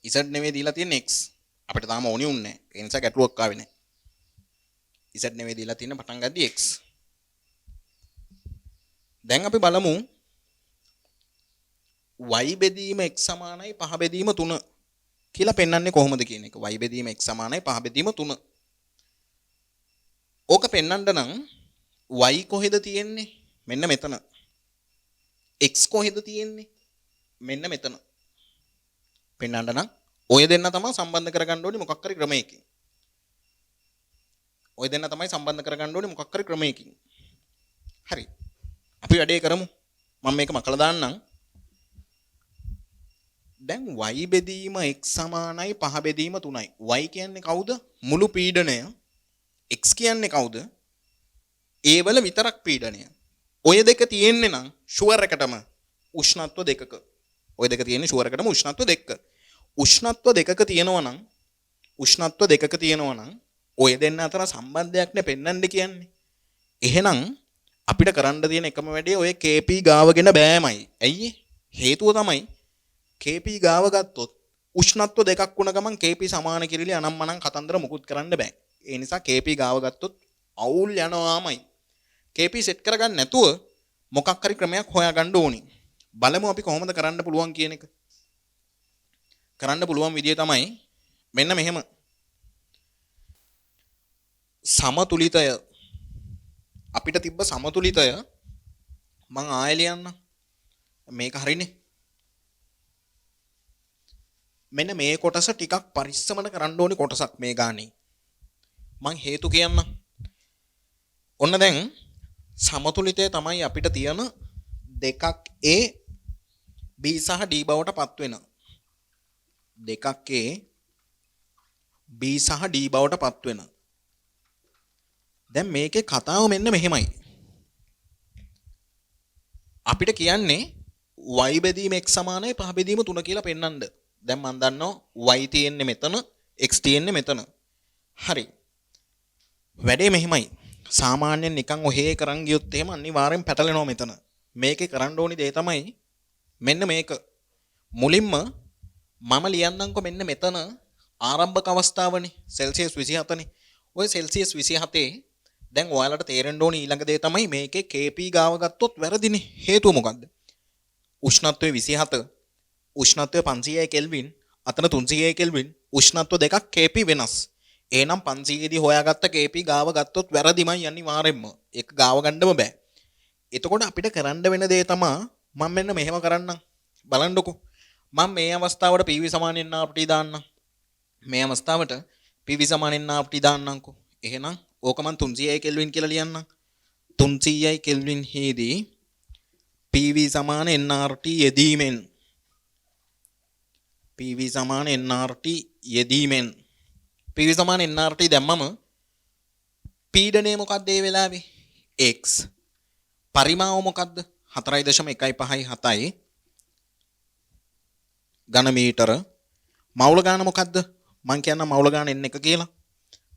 z නෙවෙයි දීලා තියෙන්නේ x. අපිට තාම ඕනි උන්නේ නැහැ. ඒ නිසා ගැටලුවක් ආවේ නැහැ. z නෙවෙයි දීලා තියෙන්නේ පටන් ගද්දී x. දැන් අපි බලමු y බෙදීම x සමානයි 5 බෙදීම 3 කියලා පෙන්වන්නේ කොහොමද කියන එක. y බෙදීම x සමානයි 5 බෙදීම 3. ඕක පෙන්වන්න නම් y කොහෙද තියෙන්නේ? මෙන්න මෙතන. x කොහෙද තියෙන්නේ? මෙන්න මෙතන. පෙන්වන්න නම් ඔය දෙන්න තමයි සම්බන්ධ කරගන්න ඕනේ මොකක් හරි ක්‍රමයකින්. ඔය දෙන්න තමයි සම්බන්ධ කරගන්න ඕනේ මොකක් හරි ක්‍රමයකින්. හරි. අපි වැඩේ කරමු. මම මේක මකලා දාන්නම්. දැන් y බෙදීම x සමානයි 5 බෙදීම 3යි. y කියන්නේ කවුද? මුළු පීඩනය. x කියන්නේ කවුද? a වල විතරක් පීඩනය. ඔය දෙක තියෙන්නේ නම් ෂුවර් එකටම උෂ්ණත්ව දෙකක. ඔය දෙක තියෙන්නේ ෂුවර් එකටම උෂ්ණත්ව දෙකක. උෂ්ණත්ව දෙකක තියෙනවා නම් ඔය දෙන්න අතර සම්බන්ධයක් නේ පෙන්වන්න කියන්නේ. එහෙනම් අපිට කරන්න තියෙන එකම වැඩේ ඔය KP ගාවගෙන බෑමයි. ඇයි? හේතුව තමයි KP ගාව ගත්තොත් උෂ්ණත්ව දෙකක් වුණ ගමන් KP සමාන කිරිලි අනම්මනම් කතන්දර මුකුත් කරන්න බෑ. ඒ නිසා KP ගාව ගත්තොත් අවුල් යනවාමයි. KP සෙට් කරගන්න නැතුව මොකක් හරි ක්‍රමයක් හොයාගන්න ඕනි. බලමු අපි කොහොමද කරන්න පුළුවන් කියන එක. කරන්න පුළුවන් විදිය තමයි මෙන්න මෙහෙම. සමතුලිතය අපිට තිබ්බ සමතුලිතය මං ආයෙ ලියන්න. මේක හරිනේ. මෙන්න මේ කොටස ටිකක් පරිස්සමන කරන්න ඕනි කොටසක් මේ ගානේ. මං හේතු කියන්න. ඔන්න දැන් සමතුලිතය තමයි අපිට තියෙන දෙකක් A B සහ D බවට පත් වෙන. දෙකක් A B සහ D බවට පත් වෙන. දැන් මේකේ කතාව මෙන්න මෙහෙමයි. අපිට කියන්නේ y බෙදීම x සමානයි 5 බෙදීම 3 කියලා පෙන්වන්න. දැන් මම දන්නවා y තියෙන්නේ මෙතන x තියෙන්නේ මෙතන. හරි. වැඩේ මෙහෙමයි. සාමාන්‍යයෙන් නිකන් ඔහේ කරන් ගියොත් එහෙම අනිවාර්යෙන් පැටලෙනවා මෙතන. මේකේ කරන්න ඕනි දේ තමයි මෙන්න මේක. මුලින්ම මම ලියන්නම්කො මෙන්න මෙතන ආරම්භක අවස්ථාවනේ සෙල්සියස් 27නේ. ඔය සෙල්සියස් 27 දැන් ඔයාලට තේරෙන්න ඕනි ඊළඟ දේ තමයි මේකේ KP ගාව ගත්තොත් වැරදිනේ. හේතුව මොකද්ද? උෂ්ණත්වය 27 උෂ්ණත්වය 500 කෙල්වින් අතන 300 කෙල්වින් උෂ්ණත්ව දෙකක් KP වෙනස්. එහෙනම් 500 දී හොයාගත්ත KP ගාව ගත්තොත් වැරදිමයි අනිවාර්යෙන්ම. ඒක ගාව ගන්නම බෑ. එතකොට අපිට කරන්න වෙන දේ තමයි මම මෙන්න මෙහෙම කරන්නම්. බලන්නකෝ. මම මේ අවස්ථාවට PV සමානෙන් RT දාන්නම්. මේ අවස්ථාවට PV සමානෙන් RT දාන්නම්කෝ. එහෙනම් ඕක මම 300 කෙල්වින් කියලා ලියන්නම්. 300 කෙල්වින් හේදී PV සමාන nRT යෙදීමෙන් PV සමාන nRT යෙදීමෙන් PV සමාන nRT දැම්මම පීඩනය මොකක්ද ඒ වෙලාවේ? x. පරිමාව මොකක්ද? 4.157 ඝන මීටර. මවුල ගාන මොකක්ද? මං කියන්න මවුල ගාන n1 කියලා.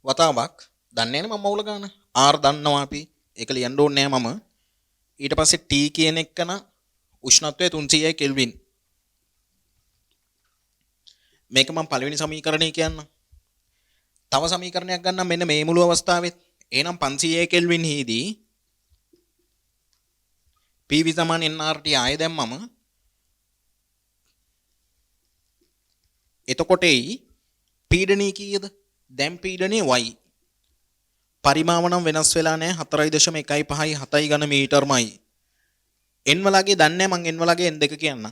වතාවක් දන්නේ නැහැ මම මවුල ගාන. r දන්නවා අපි. ඒක ලියන්න ඕනේ නැහැ මම. ඊට පස්සේ T කියන එකන උෂ්ණත්වය 300 කෙල්වින්. මේක මම පළවෙනි සමීකරණය කියන්නම්. තව සමීකරණයක් ගන්නම් මෙන්න මේ මුළු අවස්ථාවෙත්. එහෙනම් 500 කෙල්වින් හිදී PV සමාන nRT ආයෙ දැම්මම එතකොට පීඩනය කීයද? දැන් පීඩනය y. පරිමාව නම් වෙනස් වෙලා නැහැ 4.157 ඝන මීටර්මයි. n වලගේ දන්නේ නැහැ මං n වලගේ n2 කියන්නම්.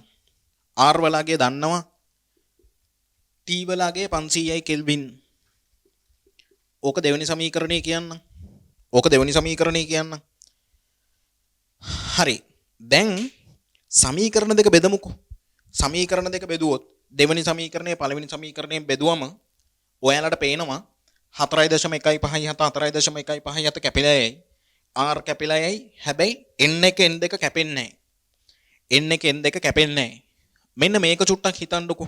r වලගේ දන්නවා T වලගේ 500යි කෙල්වින්. ඕක දෙවෙනි සමීකරණය කියන්නම්. හරි. දැන් සමීකරණ දෙක බෙදමුකෝ. සමීකරණ දෙක බෙදුවොත් දෙවෙනි සමීකරණය පළවෙනි සමීකරණයෙන් බෙදුවම ඔයාලට පේනවා 4.157 කැපිලායයි r කැපිලායයි. හැබැයි n1 n2 කැපෙන්නේ නැහැ. මෙන්න මේක චුට්ටක් හිතන්නකෝ.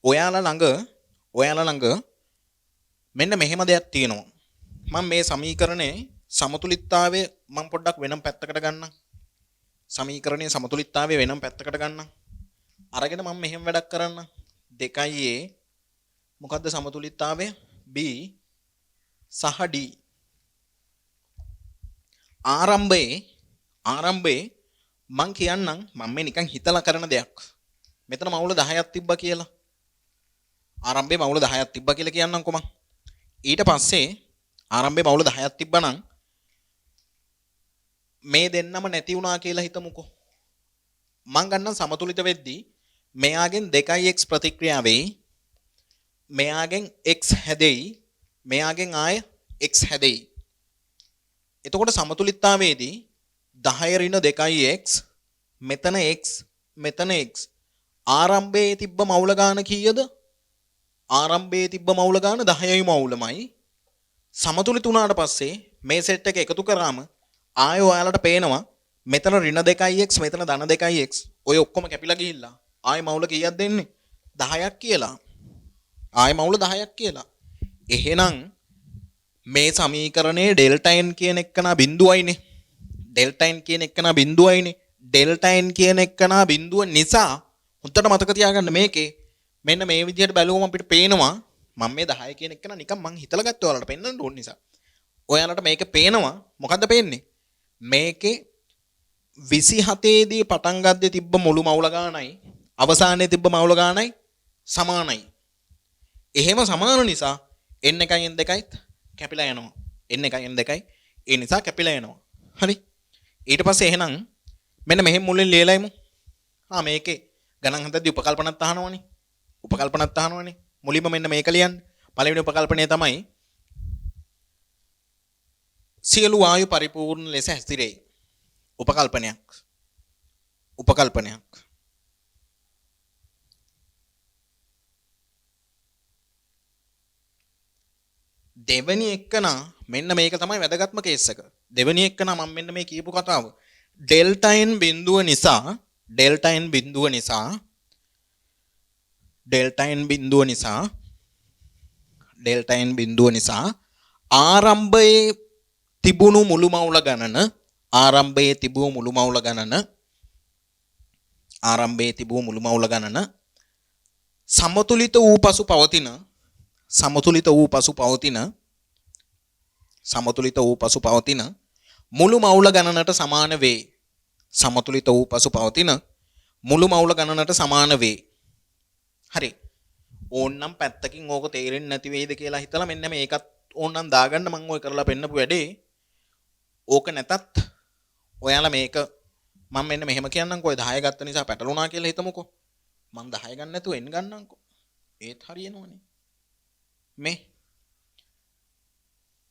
ඔයාලා ළඟ මෙන්න මෙහෙම දෙයක් තියෙනවා. මම මේ සමීකරණේ සමතුලිතතාවය මම පොඩ්ඩක් වෙනම පැත්තකට ගන්නම්. අරගෙන මම මෙහෙම වැඩක් කරන්න. 2a මොකද්ද සමතුලිතතාවය? b සහ d. ආරම්භයේ මං කියන්නම් මම මේ නිකන් හිතලා කරන දෙයක්. මෙතන මවුල 10ක් තිබ්බා කියලා. ආරම්භයේ මවුල 10ක් තිබ්බා කියලා කියන්නම්කො මං. ඊට පස්සේ ආරම්භයේ මවුල 10ක් තිබ්බනම් මේ දෙන්නම නැති වුණා කියලා හිතමුකෝ. මං ගන්නම් සමතුලිත වෙද්දී මෙයාගෙන් 2x ප්‍රතික්‍රියා වෙයි. මෙයාගෙන් x හැදෙයි. මෙයාගෙන් ආය x හැදෙයි. එතකොට සමතුලිතතාවයේදී 10 ඍණ 2x මෙතන x මෙතන x. ආරම්භයේ තිබ්බ මවුල ගාන කීයද? ආරම්භයේ තිබ්බ මවුල ගාන 10යි මවුලමයි. සමතුලිත වුණාට පස්සේ මේ සෙට් එක එකතු කරාම ආය ඔයාලට පේනවා මෙතන ඍණ 2x මෙතන ධන 2x ඔය ඔක්කොම කැපිලා ගිහිල්ලා ආය මවුල කීයක් දෙන්නේ? 10ක් කියලා. ආය මවුල 10ක් කියලා. එහෙනම් මේ සමීකරණයේ ඩෙල්ටා n කියන එකනා බිඳුවයිනේ. ඩෙල්ටා n කියන එකනා බිඳුවයිනේ. ඩෙල්ටා n කියන එකනා බිඳුව නිසා හොඳට මතක තියාගන්න මේකේ මෙන්න මේ විදිහට බැලුවම අපිට පේනවා මම මේ 10 කියන එකනා නිකන් මං හිතලා ගත්තා ඔයාලට පෙන්වන්න ඕන නිසා. ඔයාලට මේක පේනවා මොකද්ද පේන්නේ? මේකේ 27 දී පටන් ගද්දී තිබ්බ මුළු මවුල ගානයි අවසානයේ තිබ්බ මවුල ගානයි සමානයි. එහෙම සමාන නිසා n එකයි n දෙකයි කැපිලා යනවා. n එකයි n දෙකයි ඒ නිසා කැපිලා යනවා. හරි. ඊට පස්සේ එහෙනම් මෙන්න මෙහෙම මුලින් ලියලායිමු. මේකේ ගණන් හදද්දී උපකල්පනත් අහනවනේ. උපකල්පනත් අහනවනේ. මුලින්ම මෙන්න මේක ලියන්න. පළවෙනි උපකල්පනය තමයි සියලු වායු පරිපූර්ණ ලෙස හැසිරෙයි. උපකල්පනයක්. දෙවෙනි එකනා මෙන්න මේක තමයි වැදගත්ම කේස් එක. දෙවෙනි එකනා මම මෙන්න මේ කියපු කතාව. ඩෙල්ටා n බිඳුව නිසා ආරම්භයේ තිබුණු මුළු මවුල ගණන සමතුලිත වූ පසු පවතින මුළු මවුල ගණනට සමාන වේ. හරි. ඕන්නම් පැත්තකින් ඕක තේරෙන්නේ නැති වෙයිද කියලා හිතලා මෙන්න මේකත් ඕන්නම් දාගන්න මම ඔය කරලා පෙන්නපු වැඩේ. ඕක නැතත් ඔයාලා මේක මම මෙන්න මෙහෙම කියන්නම්කෝ. ඔය 10 ගත්ත නිසා පැටලුණා කියලා හිතමුකෝ. මම 10 ගන්න නැතුව n ගන්නම්කෝ. ඒත් හරියනවනේ. මේ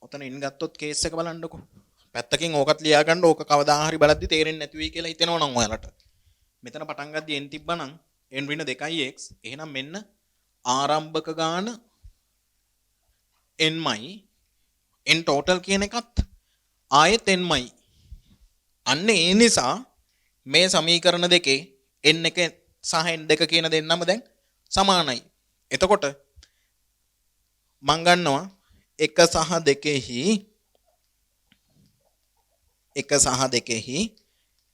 ඔතන n ගත්තොත් කේස් එක බලන්නකෝ. පැත්තකින් ඕකත් ලියා ගන්න. ඕක කවදා හරි බලද්දි තේරෙන්නේ නැති වෙයි කියලා හිතෙනවා නම් ඔයාලට. මෙතන පටන් ගද්දි n තිබ්බනම් n ඍණ 2x. එහෙනම් මෙන්න ආරම්භක ගාන nමයි. n total කියන එකත් ආයෙත් nමයි. අන්න ඒ නිසා මේ සමීකරණ දෙකේ n එක සහ n දෙක කියන දෙන්නම දැන් සමානයි. එතකොට මං ගන්නවා 1 සහ 2හි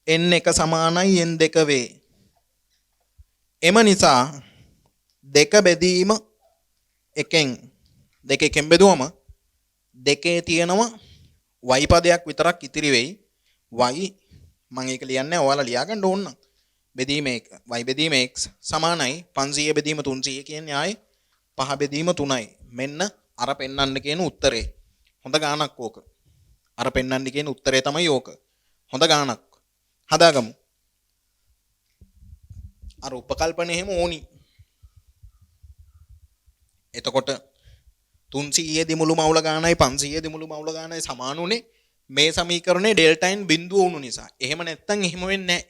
n එක සමානයි n දෙක වේ. එම නිසා දෙක බෙදීම එකෙන් බෙදුවම දෙකේ තියෙනවා y පදයක් විතරක් ඉතිරි වෙයි. y මම ඒක ලියන්නේ ඔයාලා ලියා ගන්න ඕන නම් බෙදීම එක y බෙදීම x සමානයි 500 බෙදීම 300 කියන්නේ ආයේ 5 බෙදීම 3යි. මෙන්න අර පෙන්නන්න කියන උත්තරේ. හොඳ ගාණක් ඕක. අර පෙන්නන්න කියන උත්තරේ තමයි ඕක. හොඳ ගාණක්. හදාගමු. අර උපකල්පන එහෙම ඕනි. එතකොට 300 දී මුළු මවුල ගානයි 500 දී මුළු මවුල ගානයි සමාන උනේ මේ සමීකරණේ ඩෙල්ටා n බිඳුව වුණු නිසා. එහෙම නැත්තම් එහෙම වෙන්නේ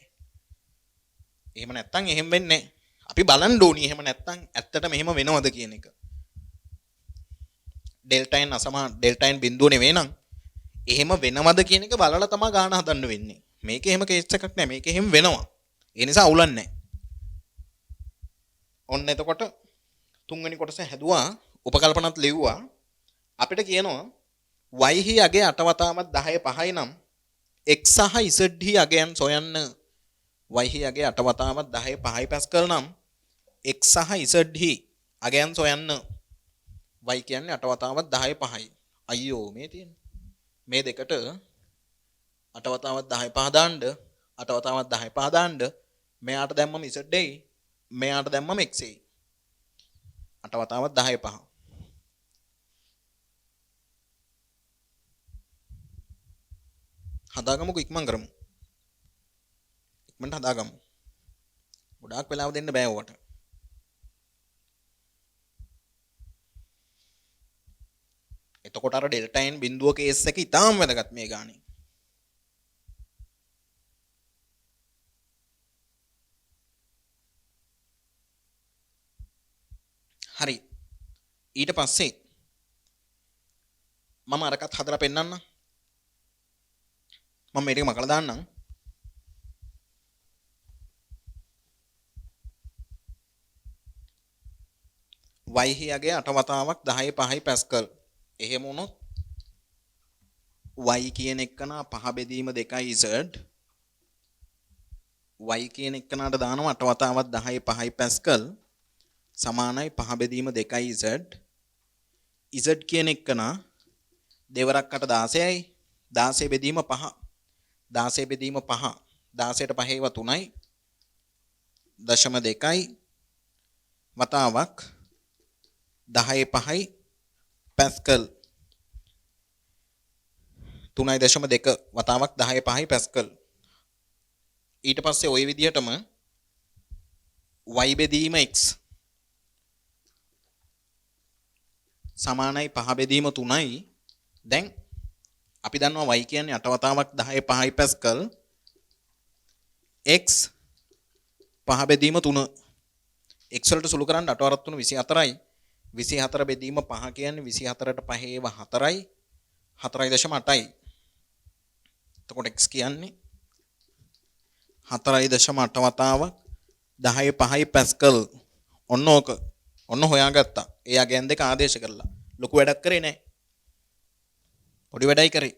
නැහැ. අපි බලන්න ඕනි එහෙම නැත්තම් ඇත්තටම එහෙම වෙනවද කියන එක. ඩෙල්ටා n බිඳුව නෙවෙයි නම් එහෙම වෙනවද කියන එක බලලා තමයි ගාන හදන්න වෙන්නේ. මේක එහෙම කේස් එකක් නෑ. මේක එහෙම වෙනවා. ඒ නිසා අවුලක් නෑ. ඔන්න එතකොට තුන්වෙනි කොටස හැදුවා. උපකල්පනත් ලිව්වා. අපිට කියනවා y හි අගය 8 වතාවක් 10 5යි නම් x සහ z හි අගයන් සොයන්න. y අගේ 8 වතාවක් 10 5යි පැස්කල් නම් x සහ z හි අගයන් සොයන්න. y කියන්නේ 8 වතාවක් 10 5යි. අයියෝ මේ තියෙන්නේ. මේ දෙකට 8 වතාවක් 10 5 දාන්න 8 වතාවක් 10 5 දාන්න මෙයාට දැම්මම z එයි. මෙයාට දැම්මම x එයි. 8 වතාවක් 10 5. හදාගමුකෝ ඉක්මන් කරමු. ඉක්මනට හදාගමු. ගොඩාක් වෙලාව දෙන්න බෑ ඔයාට. එතකොට අර ඩෙල්ටා n බිඳුව කේස් එක ඉතාම වැදගත් මේ ගානේ. හරි. ඊට පස්සේ මම අරකට හදලා පෙන්නන්නම්. මම මේක මකලා දාන්නම්. y හියගේ 8 වතාවක් 10 5යි පැස්කල්. එහෙම වුණොත් y කියන එකන 5 බෙදීම 2යි z y කියන එකනට දානවා 8 වතාවක් 10 5යි පැස්කල් සමානයි 5 බෙදීම 2යි z z කියන එකන දෙවරක් 8 16යි 16 බෙදීම 5 16 බෙදීම 5 16ට 5 ඒවා 3යි 0.2යි වතාවක් 10 5යි පැස්කල් 3.2 වතාවක් 10 5යි පැස්කල්. ඊට පස්සේ ওই විදිහටම y බෙදීම x සමානයි 5 බෙදීම 3යි. දැන් අපි දන්නවා y කියන්නේ 8 වතාවක් 10 5යි පැස්කල් x 5 බෙදීම 3 x වලට සුළු කරන්න 8 වරක් 3 24යි 24 බෙදීම 5 කියන්නේ 24ට 5 ඒවා 4යි 4.8යි. එතකොට x කියන්නේ 4.8 වතාවක් 10 5යි පැස්කල්. ඔන්න ඕක. ඔන්න හොයාගත්තා. ඒ අගයන් දෙක ආදේශ කරලා. ලොකු වැඩක් කරේ නැහැ. පොඩි වැඩයි කරේ.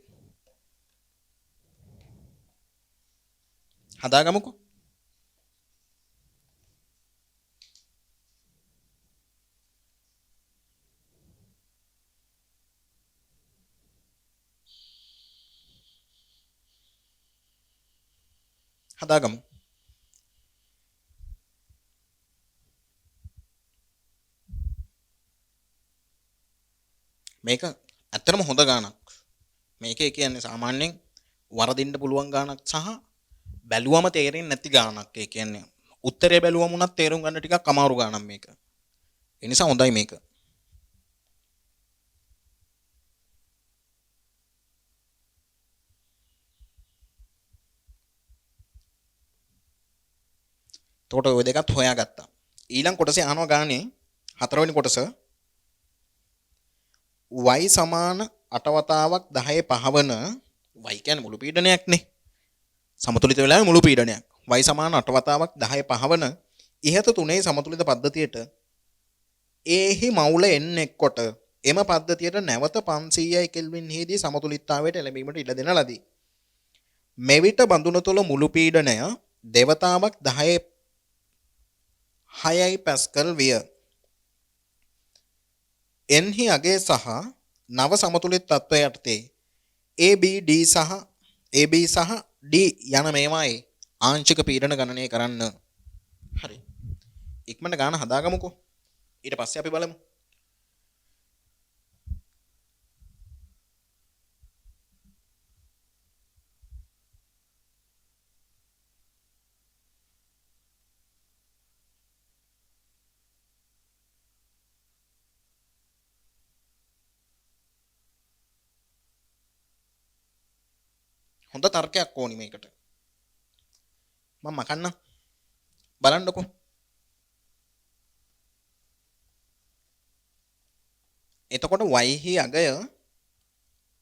හදාගමුකෝ. හදාගමු. මේක ඇත්තටම හොඳ ගානක්. මේකේ කියන්නේ සාමාන්‍යයෙන් වරදින්න පුළුවන් ගානක් සහ බැලුවම තේරෙන්නේ නැති ගානක්. ඒ කියන්නේ උත්තරේ බැලුවම උනත් තේරුම් ගන්න ටිකක් අමාරු ගානක් මේක. ඒ නිසා හොඳයි මේක. එතකොට ඔය දෙකත් හොයාගත්තා. ඊළඟ කොටසේ අහනවා ගානේ 4 වෙනි කොටස y සමාන 8 වතාවක් 10 5 වන y කියන්නේ මුළු පීඩනයක් නේ. සමතුලිත වෙලාවේ මුළු පීඩනයක්. y සමාන 8 වතාවක් 10 5 වන ඉහත තුනේ සමතුලිත පද්ධතියට එහි මවුල n එක්කොට එම පද්ධතියට නැවත 500යි කෙල්වින් හිදී සමතුලිතතාවයට එළඹීමට ඉඩ දෙන ලදී. මෙවිට බඳුන තුළ මුළු පීඩනය දෙවතාවක් 10 6යි පැස්කල් විය. n හි අගය සහ නව සමතුලිත තත්ත්වය යටතේ AB සහ D යන මේවායේ ආංශික පීඩන ගණනය කරන්න. හරි. ඉක්මනට ගාන හදාගමුකෝ. ඊට පස්සේ අපි බලමු. හොඳ තර්කයක් ඕනි මේකට. මම මකන්නම්. බලන්නකෝ. එතකොට y හි අගය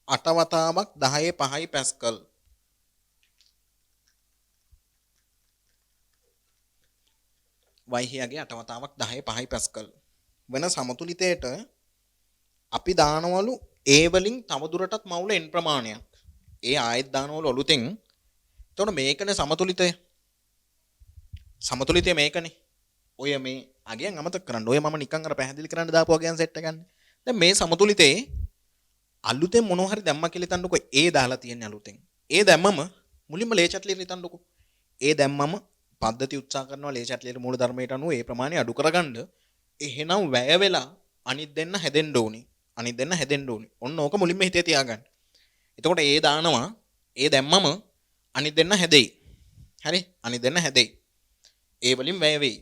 8 වතාවක් 10 5යි පැස්කල්. y හි අගය 8 වතාවක් 10 5යි පැස්කල්. වෙන සමතුලිතයට අපි දානවලු a වලින් තවදුරටත් මවුල n ප්‍රමාණයක්. ඒ ආයෙත් දානවලු අලුතෙන්. එතකොට මේකනේ සමතුලිතය. සමතුලිතය මේකනේ. ඔය මේ අගයන් අමතක කරන්න. ඔය මම නිකන් අර පැහැදිලි කරන්න දාපු අගයන් සෙට් එක ගන්න. දැන් මේ සමතුලිතේ අලුතෙන් මොනවා හරි දැම්මා කියලා හිතන්නකෝ. ඒ දාලා තියෙන්නේ අලුතෙන්. ඒ දැම්මම මුලින්ම ලේ චැට්ලියට හිතන්නකෝ. ඒ දැම්මම පද්ධති උත්සාහ කරනවා ලේ චැට්ලියට මූල ධර්මයට අනුව ඒ ප්‍රමාණය අඩු කරගන්න. එහෙනම් වැය වෙලා අනිත් දෙන්න හැදෙන්න ඕනේ. අනිත් දෙන්න හැදෙන්න ඕනේ. ඔන්න ඕක මුලින්ම හිතේ තියාගන්න. එතකොට ඒ දානවා ඒ දැම්මම අනිත් දෙන්න හැදෙයි. හරි? අනිත් දෙන්න හැදෙයි. ඒ වලින් වැය වෙයි.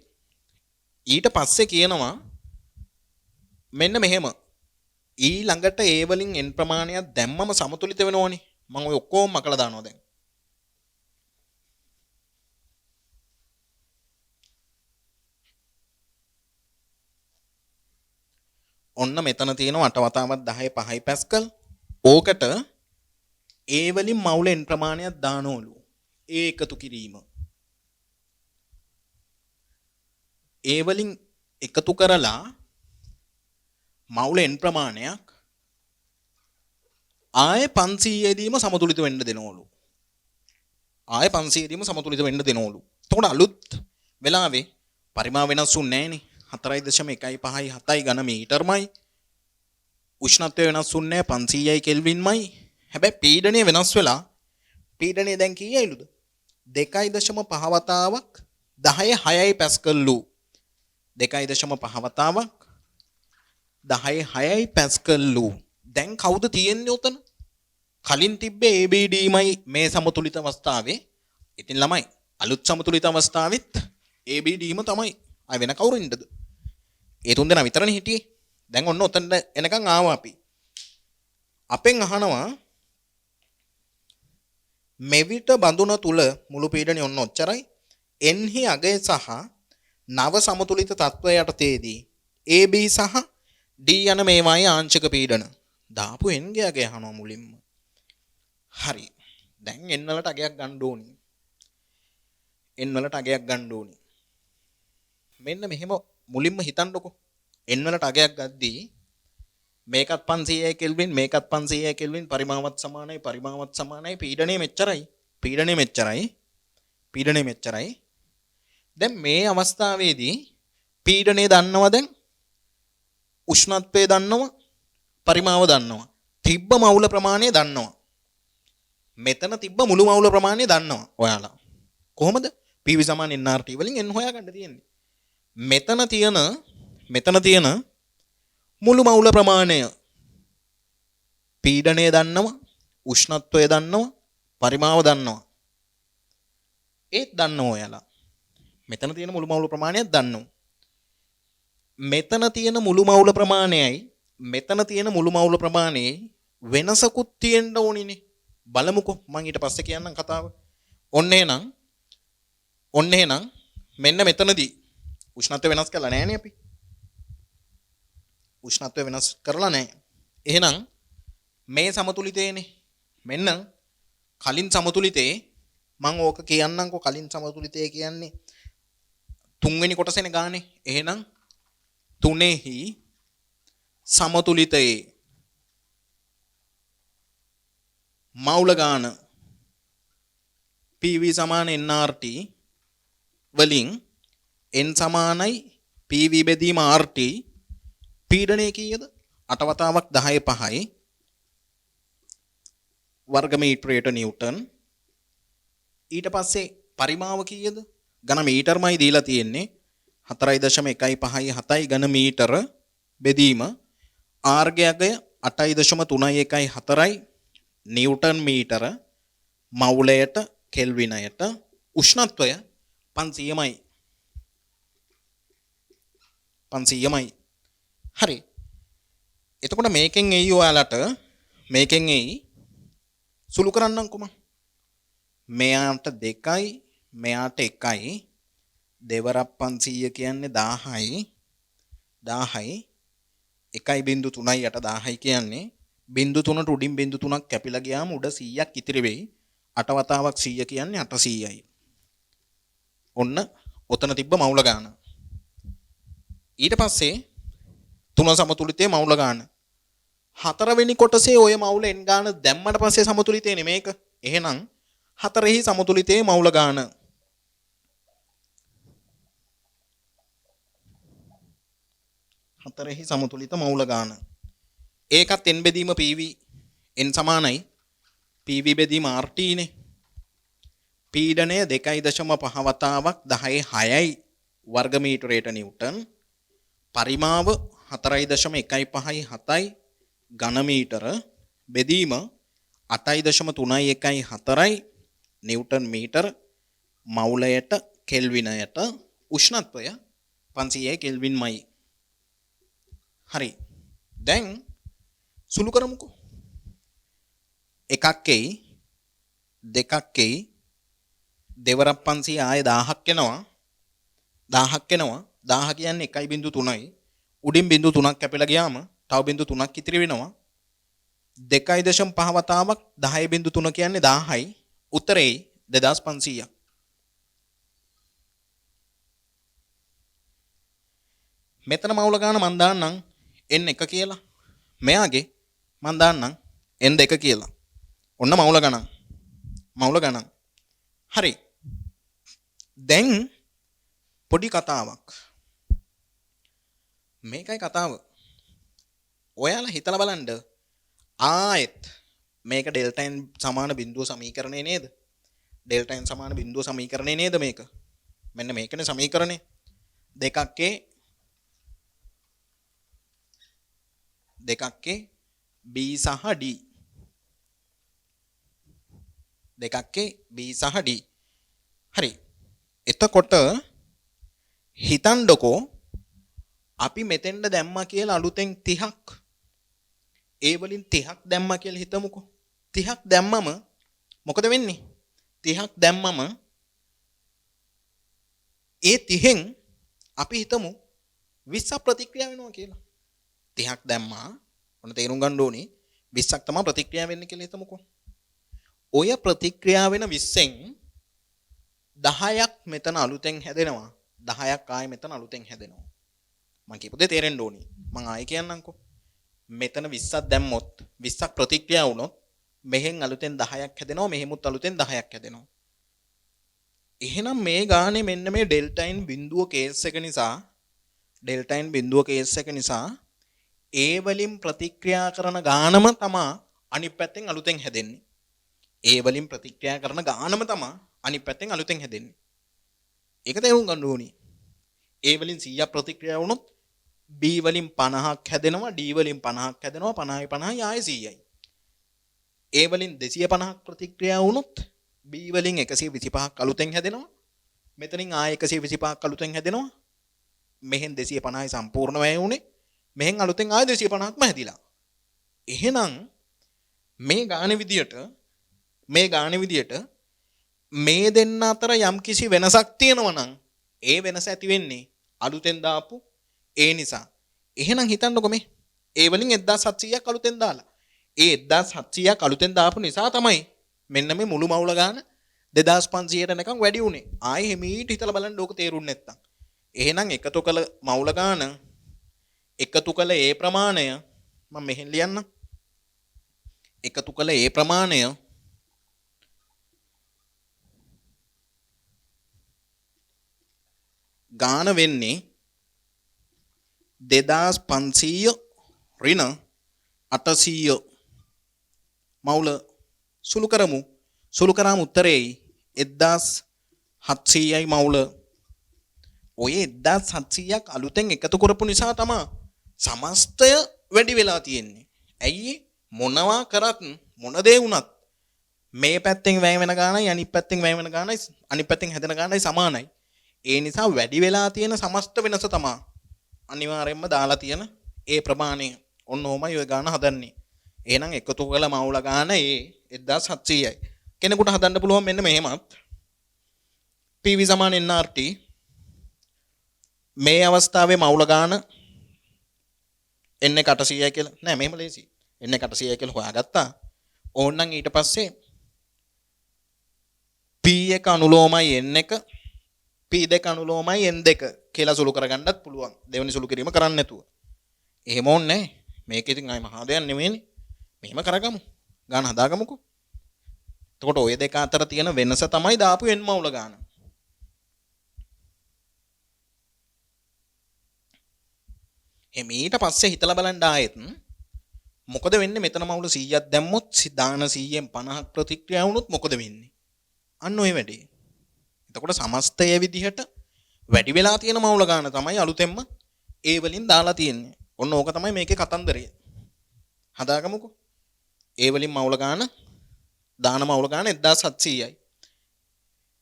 ඊට පස්සේ කියනවා මෙන්න මෙහෙම. ඊළඟට ඒ වලින් n ප්‍රමාණයක් දැම්මම සමතුලිත වෙනවනේ. මම ඔය ඔක්කොම මකලා දානවා දැන්. ඔන්න මෙතන තියෙනවා 8 වතාවක් 10 5යි පැස්කල්. ඕකට ඒ වලින් මවුල n ප්‍රමාණයක් දානවලු. ඒ එකතු කිරීම. ඒ වලින් එකතු කරලා මවුල n ප්‍රමාණයක් ආයේ 500 දීම සමතුලිත වෙන්න දෙනවලු. ආයේ 500 දීම සමතුලිත වෙන්න දෙනවලු. එතකොට අලුත් වෙලාවේ පරිමාව වෙනස් වුන්නේ නැහනේ. 4.115 7යි ඝන මීටර්මයි. උෂ්ණත්වය වෙනස් වුන්නේ 500යි කෙල්වින්මයි. හැබැයි පීඩනය වෙනස් වෙලා පීඩනය දැන් කීයයිලුද? 2.5 වතාවක් 10 6යි පැස්කල්ලු. 2.5 වතාවක් 10 6යි පැස්කල්ලු. දැන් කවුද තියෙන්නේ උතන? කලින් තිබ්බේ ABDමයි මේ සමතුලිත අවස්ථාවේ. ඉතින් ළමයි අලුත් සමතුලිත අවස්ථාවෙත් ABDම තමයි. ආය වෙන කවුරු ඉන්නද? ඒ තුන් දෙනා විතරනේ හිටියේ. දැන් ඔන්න ඔතන එනකන් ආවා අපි. අපෙන් අහනවා මෙවිට බඳුන තුල මුළු පීඩනය ඔන්න ඔච්චරයි. එන්හි අගය සහ නව සමතුලිත තත්ත්වය යටතේදී AB සහ D යන මේවායේ ආංශික පීඩන දාපු n ගේ අගය අහනවා මුලින්ම. හරි. දැන් n වලට අගයක් ගන්න ඕනි. n වලට අගයක් ගන්න ඕනි. මෙන්න මෙහෙම මුලින්ම හිතන්නකො. n වලට අගයක් ගද්දී මේකත් 500යි කෙල්වින් මේකත් 500යි කෙල්වින් පරිමාවත් සමානයි පීඩනය මෙච්චරයි. දැන් මේ අවස්ථාවේදී පීඩනය දන්නවා දැන් උෂ්ණත්වය දන්නවා පරිමාව දන්නවා තිබ්බ මවුල ප්‍රමාණය දන්නවා මෙතන තිබ්බ මුළු මවුල ප්‍රමාණය දන්නවා ඔයාලා කොහොමද PV සමාන nRT වලින් n හොයාගන්න තියෙන්නේ මෙතන තියෙන මුළු මවුල ප්‍රමාණය පීඩනය දන්නවා උෂ්ණත්වය දන්නවා පරිමාව දන්නවා ඒත් දන්නවා ඔයාලා මෙතන තියෙන මුළු මවුල ප්‍රමාණයක් දන්නවා මෙතන තියෙන මුළු මවුල ප්‍රමාණයයි මෙතන තියෙන මුළු මවුල ප්‍රමාණයයි වෙනසකුත් තියෙන්න ඕනිනේ බලමුකෝ මම ඊට පස්සේ කියන්නම් කතාව ඔන්න එහෙනම් මෙන්න මෙතනදී උෂ්ණත්වය වෙනස් කරලා නැහැනේ අපි උෂ්ණත්වය වෙනස් කරලා නැහැ එහෙනම් මේ සමතුලිතේනේ මෙන්න කලින් සමතුලිතේ මම ඕක කියන්නම්කෝ කලින් සමතුලිතේ කියන්නේ තුන්වෙනි කොටසේනේ ගානේ එහෙනම් තුනේහි සමතුලිතයේ මවුල ගාන PV සමාන nRT වලින් n සමානයි PV බෙදීම RT පීඩනය කීයද 8 වතාවක් 10 5යි වර්ග මීටරයට නිව්ටන් ඊට පස්සේ පරිමාව කීයද ඝන මීටර්මයි දීලා තියෙන්නේ 4.115යි 7යි ඝන මීටර බෙදීම R ගේ අගය 8.314යි නිව්ටන් මීටර මවුලයට කෙල්විනයට උෂ්ණත්වය 500මයි හරි එතකොට මේකෙන් එයි ඔයාලට මේකෙන් එයි සුළු කරන්නම්කො මම මෙයාට 2යි මෙයාට 1යි දෙවරක් 500 කියන්නේ 1000යි 1.3යි යට 1000යි කියන්නේ 0.3ට උඩින් 0.3ක් කැපිලා ගියාම උඩ 100ක් ඉතිරි වෙයි 8 වතාවක් 100 කියන්නේ 800යි ඔන්න ඔතන තිබ්බ මවුල ගාන ඊට පස්සේ තුන සමතුලිතයේ මවුල ගාන හතරවෙනි කොටසේ ඔය මවුල n ගාන දැම්මට පස්සේ සමතුලිතේනේ මේක එහෙනම් හතරෙහි සමතුලිතයේ මවුල ගාන හතරෙහි සමතුලිත මවුල ගාන. ඒකත් n බෙදීම PV n සමානයි PV බෙදීම RT නේ. පීඩනය 2.5 වතාවක් 10.6යි වර්ග මීටරයට නිව්ටන්. පරිමාව 4.157යි ඝන මීටර. බෙදීම 8.314යි නිව්ටන් මීටර. මවුලයට කෙල්විනයට උෂ්ණත්වය 500 කෙල්වින්මයි. හරි. දැන් සුළු කරමුකෝ. එකක් එයි දෙකක් එයි දෙවරක් 500 ආයේ 1000ක් එනවා. 1000ක් එනවා. 1000 කියන්නේ 1.3යි. උඩින් බිංදු 3ක් කැපිලා ගියාම තව බිංදු 3ක් ඉතිරි වෙනවා. 2.5 වතාවක් 10.3 කියන්නේ 1000යි. උත්තරේ 2500ක්. මෙතන මවුල ගාන මන් දාන්නම් n1 කියලා. මෙයාගේ මන් දාන්නම් n2 කියලා. ඔන්න මවුල ගණන්. මවුල ගණන්. හරි. දැන් පොඩි කතාවක්. මේකයි කතාව. ඔයාලා හිතලා බලන්න. ආයෙත් මේක ඩෙල්ටා n සමාන බිඳුව සමීකරණය නේද? ඩෙල්ටා n සමාන බිඳුව සමීකරණය නේද මේක? මෙන්න මේකනේ සමීකරණය. දෙකක්කේ B සහ D. දෙකක්කේ B සහ D. හරි. එතකොට හිතන්නකෝ අපි මෙතෙන්ද දැම්මා කියලා අලුතෙන් 30ක්. ඒ වලින් 30ක් දැම්මා කියලා හිතමුකෝ. 30ක් දැම්මම මොකද වෙන්නේ? 30ක් දැම්මම ඒ 30න් අපි හිතමු 20ක් ප්‍රතික්‍රියා වෙනවා කියලා. 30ක් දැම්මා. ඔන්න තේරුම් ගන්න ඕනේ 20ක් තමයි ප්‍රතික්‍රියා වෙන්නේ කියලා හිතමුකෝ. ඔය ප්‍රතික්‍රියා වෙන 20න් 10ක් මෙතන අලුතෙන් හැදෙනවා. 10ක් ආයෙ මෙතන අලුතෙන් හැදෙනවා. මම කියපු දේ තේරෙන්න ඕනේ. මම ආයෙ කියන්නම්කෝ. මෙතන 20ක් දැම්මොත් 20ක් ප්‍රතික්‍රියා වුණොත් මෙහෙන් අලුතෙන් 10ක් හැදෙනවා. මෙහෙමුත් අලුතෙන් 10ක් හැදෙනවා. එහෙනම් මේ ගානේ මෙන්න මේ ඩෙල්ටා n බිඳුව කේස් එක නිසා ඩෙල්ටා n බිඳුව කේස් එක නිසා ඒ වලින් ප්‍රතික්‍රියා කරන ගානම තමයි අනිත් පැත්තෙන් අලුතෙන් හැදෙන්නේ. ඒ වලින් ප්‍රතික්‍රියා කරන ගානම තමයි අනිත් පැත්තෙන් අලුතෙන් හැදෙන්නේ. ඒක තේරුම් ගන්න ඕනේ. ඒ වලින් 100ක් ප්‍රතික්‍රියා වුණොත් B වලින් 50ක් හැදෙනවා, D වලින් 50ක් හැදෙනවා, 50යි 50යි ආයෙ 100යි. ඒ වලින් 250ක් ප්‍රතික්‍රියා වුණොත් B වලින් 125ක් අලුතෙන් හැදෙනවා. මෙතනින් ආයෙ 125ක් අලුතෙන් හැදෙනවා. මෙහෙන් 250යි සම්පූර්ණ වැය වුණේ. මෙහෙන් අලුතෙන් ආයෙ 250ක්ම හැදිලා. එහෙනම් මේ ගානේ විදියට මේ දෙන්න අතර යම්කිසි වෙනසක් තියෙනවා නම් ඒ වෙනස ඇති වෙන්නේ අලුතෙන් දාපු ඒ නිසා. එහෙනම් හිතන්නකො මේ ඒ වලින් 1700ක් අලුතෙන් දාලා. ඒ 1700ක් අලුතෙන් දාපු නිසා තමයි මෙන්න මේ මුළු මවුල ගාන 2500ට නිකන් වැඩි උනේ. ආයෙ හිමීට හිතලා බලන්න ඕක තේරුන්නේ නැත්තම්. එහෙනම් එකතු කළ මවුල ගාන එකතු කළ ඒ ප්‍රමාණය මම මෙහෙන් ලියන්නම්. එකතු කළ ඒ ප්‍රමාණය ගාන වෙන්නේ 2500 ඍණ 800 මවුල සුළු කරමු. සුළු කරාම උත්තරේ 1700යි මවුල. ඔය 1700ක් අලුතෙන් එකතු කරපු නිසා තමයි සමස්තය වැඩි වෙලා තියෙන්නේ. ඇයි මොනවා කරත් මොන දේ වුණත් මේ පැත්තෙන් වැය වෙන ගානයි අනිත් පැත්තෙන් වැය වෙන ගානයි අනිත් පැත්තෙන් හැදෙන ගානයි සමානයි. ඒ නිසා වැඩි වෙලා තියෙන සමස්ත වෙනස තමයි අනිවාර්යයෙන්ම දාලා තියෙන ඒ ප්‍රමාණය. ඔන්න ඔහමයි ඔය ගාන හදන්නේ. එහෙනම් එකතු කළ මවුල ගාන ඒ 1700යි. කෙනෙකුට හදන්න පුළුවන් මෙන්න මෙහෙමත්. PV සමාන nRT. මේ අවස්ථාවේ මවුල ගාන n 800යි කියලා. නෑ මෙහෙම ලේසි. n 800යි කියලා හොයාගත්තා. ඕන්නම් ඊට පස්සේ P1 අනුලෝමයි n1 P2 අනුලෝමයි n2 කියලා සුළු කරගන්නත් පුළුවන්. දෙවෙනි සුළු කිරීම කරන්න නැතුව. එහෙම ඕනේ නැහැ. මේක ඉතින් ආයි මහා දෙයක් නෙමෙයිනේ. මෙහෙම කරගමු. ගාන හදාගමුකෝ. එතකොට ඔය දෙක අතර තියෙන වෙනස තමයි දාපු n මවුල ගාන. ඊට පස්සේ හිතලා බලන්න ආයෙත් මොකද වෙන්නේ මෙතන මවුල 100ක් දැම්මොත් දාන 100ෙන් 50ක් ප්‍රතික්‍රියා වුණොත් මොකද වෙන්නේ? අන්න ඔය වැඩේ. එතකොට සමස්තය විදිහට වැඩි වෙලා තියෙන මවුල ගාන තමයි අලුතෙන්ම ඒ වලින් දාලා තියෙන්නේ. ඔන්න ඕක තමයි මේකේ කතන්දරය. හදාගමුකෝ. ඒ වලින් මවුල ගාන දාන මවුල ගාන 1700යි.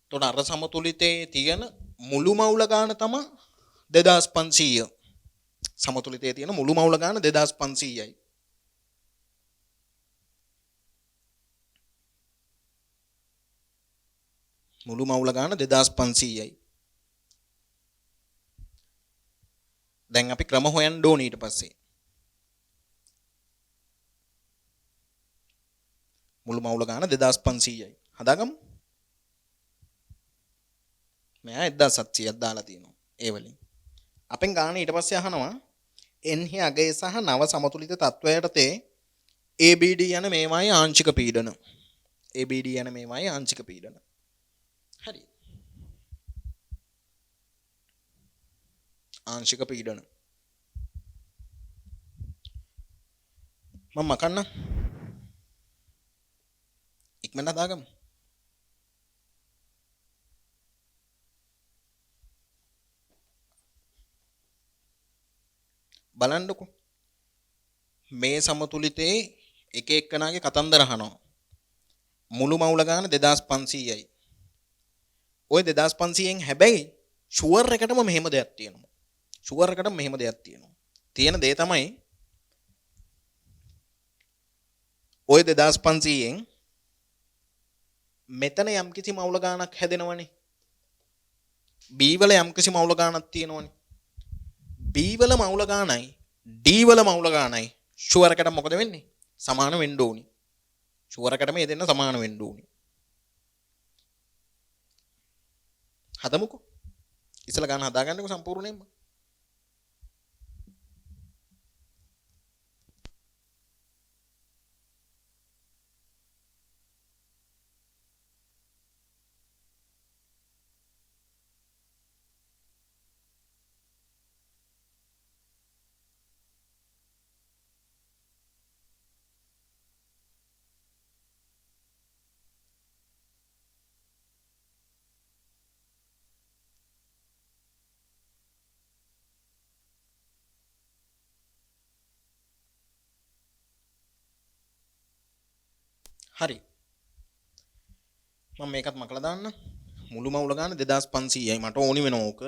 එතකොට අර සමතුලිතයේ තියෙන මුළු මවුල ගාන තමයි 2500. සමතුලිතයේ තියෙන මුළු මවුල ගාන 2500යි. මුළු මවුල ගාන 2500යි. දැන් අපි ක්‍රම හොයන්න ඕනේ ඊට පස්සේ. මුළු මවුල ගාන 2500යි. හදාගමු. මෙයා 1700ක් දාලා තියෙනවා. ඒ වලින්. අපෙන් ගාන ඊට පස්සේ අහනවා එන්හි අගය සහ නව සමතුලිත තත්වයටතේ ABD යන මේවායි ආංශික පීඩන. ABD යන මේවායි ආංශික පීඩන. හරි. ආංශික පීඩන. මම මකන්න. ඉක්මනට දාගමු. බලන්නකො. මේ සමතුලිතයේ එක එක්කනාගේ කතන්දර අහනවා. මුළු මවුල ගාන 2500යි. ඔය 2500න් හැබැයි ෂුවර් එකටම මෙහෙම දෙයක් තියෙනවා. ෂුවර් එකටම මෙහෙම දෙයක් තියෙනවා. තියෙන දේ තමයි ඔය 2500න් මෙතන යම්කිසි මවුල ගානක් හැදෙනවනේ. B වල යම්කිසි මවුල ගානක් තියෙනවනේ. B වල මවුල ගානයි D වල මවුල ගානයි ෂුවර් එකට මොකද වෙන්නේ? සමාන වෙන්න ඕනි. ෂුවර් එකට මේ දෙන්න සමාන වෙන්න ඕනි. හදමුකෝ. ඉස්සලා ගන්න හදාගන්නකො සම්පූර්ණයෙන්ම. හරි. මම මේකත් මකලා දාන්න. මුළු මවුල ගාන 2500යි මට ඕනි වෙන ඕක.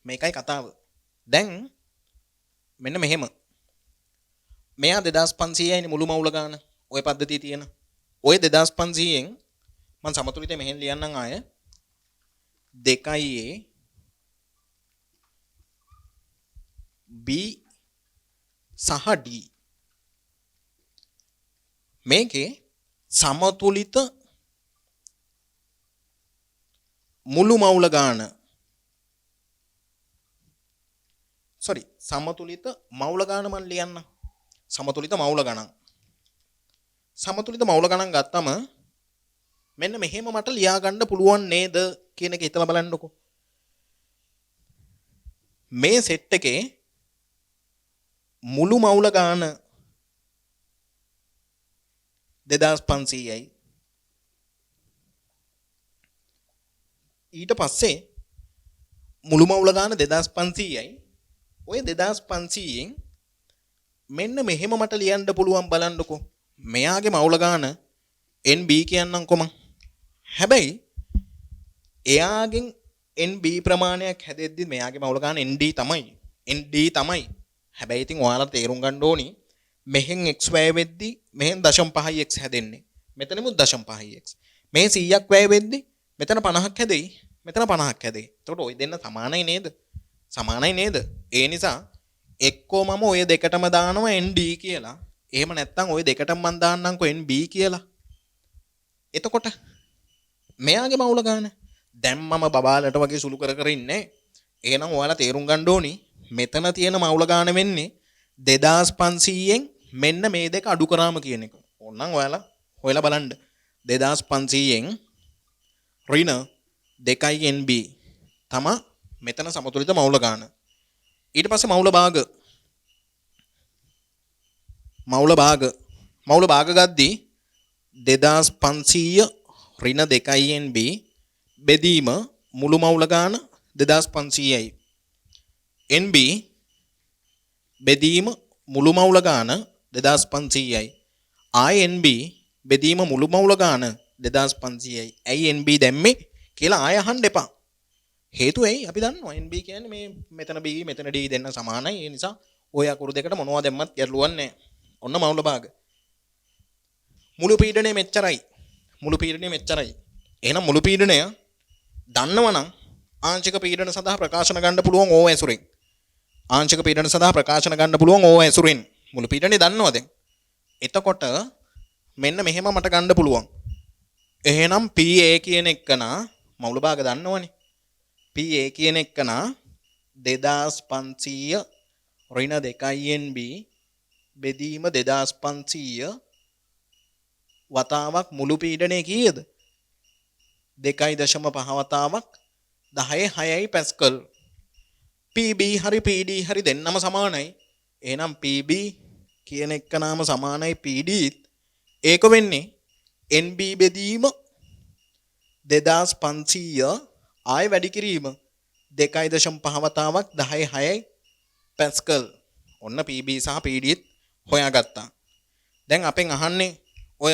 මේකයි කතාව. දැන් මෙන්න මෙහෙම. මෙයා 2500යිනේ මුළු මවුල ගාන. ওই පද්ධතිය තියෙන. ওই 2500න් මම සමතුලිතය මෙහෙන් ලියන්නම් ආය. 2a B සහ D මේකේ සමතුලිත මුළු මවුල ගාන සමතුලිත මවුල ගාන මම ලියන්න. සමතුලිත මවුල ගණන්. සමතුලිත මවුල ගණන් ගත්තම මෙන්න මෙහෙම මට ලියා ගන්න පුළුවන් නේද කියන එක හිතලා බලන්නකෝ. මේ සෙට් එකේ මුළු මවුල ගාන 2500යි. ඊට පස්සේ මුළු මවුල ගාන 2500යි. ඔය 2500න් මෙන්න මෙහෙම මට ලියන්න පුළුවන් බලන්නකෝ. මෙයාගේ මවුල ගාන NB කියන්නම්කො මං. හැබැයි එයාගෙන් NB ප්‍රමාණයක් හැදෙද්දි මෙයාගේ මවුල ගාන ND තමයි. හැබැයි ඉතින් ඔයාලා තේරුම් ගන්න ඕනි මෙහෙන් x වැය වෙද්දි මෙහෙන් 0.5x හැදෙන්නේ. මෙතනෙමුත් 0.5x. මේ 100ක් වැය වෙද්දි මෙතන 50ක් හැදෙයි. මෙතන 50ක් හැදෙයි. එතකොට ওই දෙන්න සමානයි නේද? සමානයි නේද? ඒ නිසා එක්කෝ මම ওই දෙකටම දානවා ND කියලා. එහෙම නැත්නම් ওই දෙකටම මම දාන්නම්කෝ NB කියලා. එතකොට මෙයාගේ මවුල ගාන දැන් මම බබාලට වගේ සුළු කර ඉන්නේ. එහෙනම් ඔයාලා තේරුම් ගන්න ඕනි මෙතන තියෙන මවුල ගාන වෙන්නේ 2500න් මෙන්න මේ දෙක අඩු කරාම කියන එක. ඕනනම් ඔයාලා හොයලා බලන්න. 2500න් ඍණ දෙකයි NB තමයි මෙතන සමතුලිත මවුල ගාන. ඊට පස්සේ මවුල භාග ගද්දී 2500 ඍණ 2 NB බෙදීම මුළු මවුල ගාන 2500යි. NB බෙදීම මුළු මවුල ගාන 2500යි. INB බෙදීම මුළු මවුල ගාන 2500යි. ඇයි NB දැම්මේ කියලා ආය අහන්න එපා. හේතුව ඇයි අපි දන්නවා NB කියන්නේ මේ මෙතන B මෙතන D දෙන්න සමානයි. ඒ නිසා ඔය අකුරු දෙකට මොනවා දැම්මත් ගැටලුවක් නැහැ. ඔන්න මවුල භාග. මුළු පීඩනය මෙච්චරයි. එහෙනම් මුළු පීඩනය දන්නවනම් ආංශික පීඩන සඳහා ප්‍රකාශන ගන්න පුළුවන් ඕ ඇසුරෙන්. මුළු පීඩනේ දන්නවා දැන්. එතකොට මෙන්න මෙහෙම මට ගන්න පුළුවන්. එහෙනම් PA කියන එකන මවුල භාග දන්නවනේ. PA කියන එකන 2500 ඍණ 2 NB බෙදීම 2500 වතාවක් මුළු පීඩනය කීයද? 2.5 වතාවක් 10.6යි පැස්කල්. PB හරි PD හරි දෙන්නම සමානයි. එහෙනම් PB කියන එක නාම සමානයි PD. ඒක වෙන්නේ NB බෙදීම 2500 ආය වැඩි කිරීම 2.5 වතාවක් 10.6යි පැස්කල්. ඔන්න PB සහ PD හොයාගත්තා. දැන් අපෙන් අහන්නේ ඔය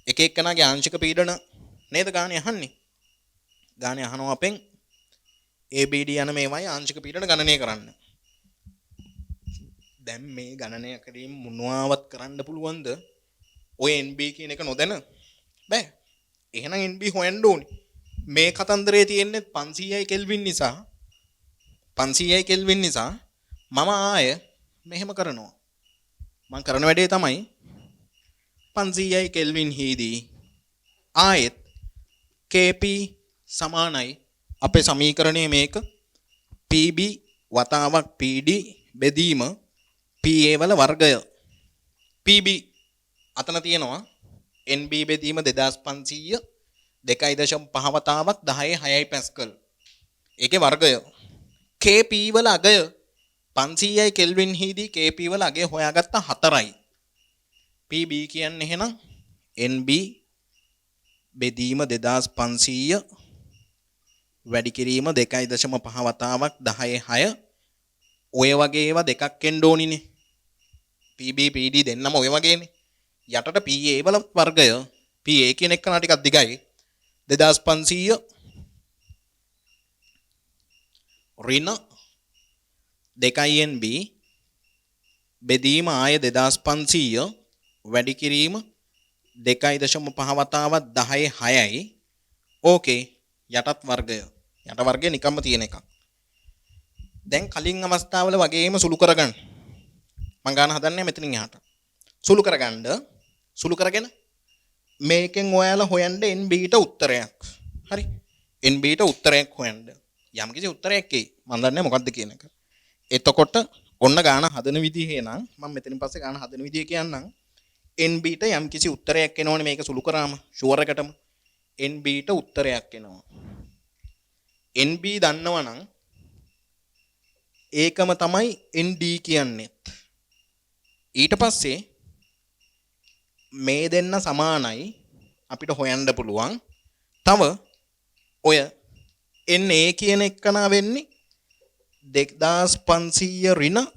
එක එක්කෙනාගේ ආංශික පීඩන නේද ගානේ අහන්නේ. ගානේ අහනවා අපෙන් ABD යන මේවයි ආංශික පීඩන ගණනය කරන්න. දැන් මේ ගණනය කිරීම මොනවාවත් කරන්න පුළුවන්ද? ඔය NB කියන එක නොදැන බෑ. එහෙනම් NB හොයන්න ඕනේ. මේ කතන්දරේ තියෙන්නේ 500යි කෙල්වින් නිසා මම ආය මෙහෙම කරනවා. මම කරන වැඩේ තමයි 500යි කෙල්වින් හිදී ආයෙත් KP සමානයි අපේ සමීකරණයේ මේක PB වතාවක් PD බෙදීම PA වල වර්ගය. PB අතන තියෙනවා NB බෙදීම 2500 2.5 වතාවක් 10.6යි පැස්කල්. ඒකේ වර්ගය. KP වල අගය 500යි කෙල්වින් හිදී KP වල අගය හොයාගත්ත 4යි. PB කියන්නේ එහෙනම් NB බෙදීම 2500 වැඩි කිරීම 2.5 වතාවක් 10.6 ඔය වගේ ඒවා දෙකක් එන්න ඕනිනේ. PB PD දෙන්නම ඔය වගේනේ. යටට PA වල වර්ගය PA කියන එක නා ටිකක් දිගයි 2500 ඍණ 2 NB බෙදීම ආය 2500 වැඩි කිරීම 2.5 වතාවක් 10.6යි. ඕකේ යටත් වර්ගය. යට වර්ගය නිකම්ම තියෙන එකක්. දැන් කලින් අවස්ථාවල වගේම සුළු කරගන්න. මම ගන්න හදන්නේ මෙතනින් එහාට. සුළු කරගෙන මේකෙන් ඔයාලා හොයන්න NB ට උත්තරයක්. හරි. NB ට උත්තරයක් හොයන්න. යම්කිසි උත්තරයක් එයි. මම දන්නේ මොකක්ද කියන එක. එතකොට ඔන්න ගාන හදන විදිහේ නම් මම මෙතනින් පස්සේ ගාන හදන විදිහ කියන්නම්. NB ට යම්කිසි උත්තරයක් එනවනේ මේක සුළු කරාම ෂුවර් එකටම NB ට උත්තරයක් එනවා. NB දන්නවනම් ඒකම තමයි ND කියන්නේත්. ඊට පස්සේ මේ දෙන්න සමානයි අපිට හොයන්න පුළුවන්. තව ඔය NA කියන එකනා වෙන්නේ 2500 ඍණ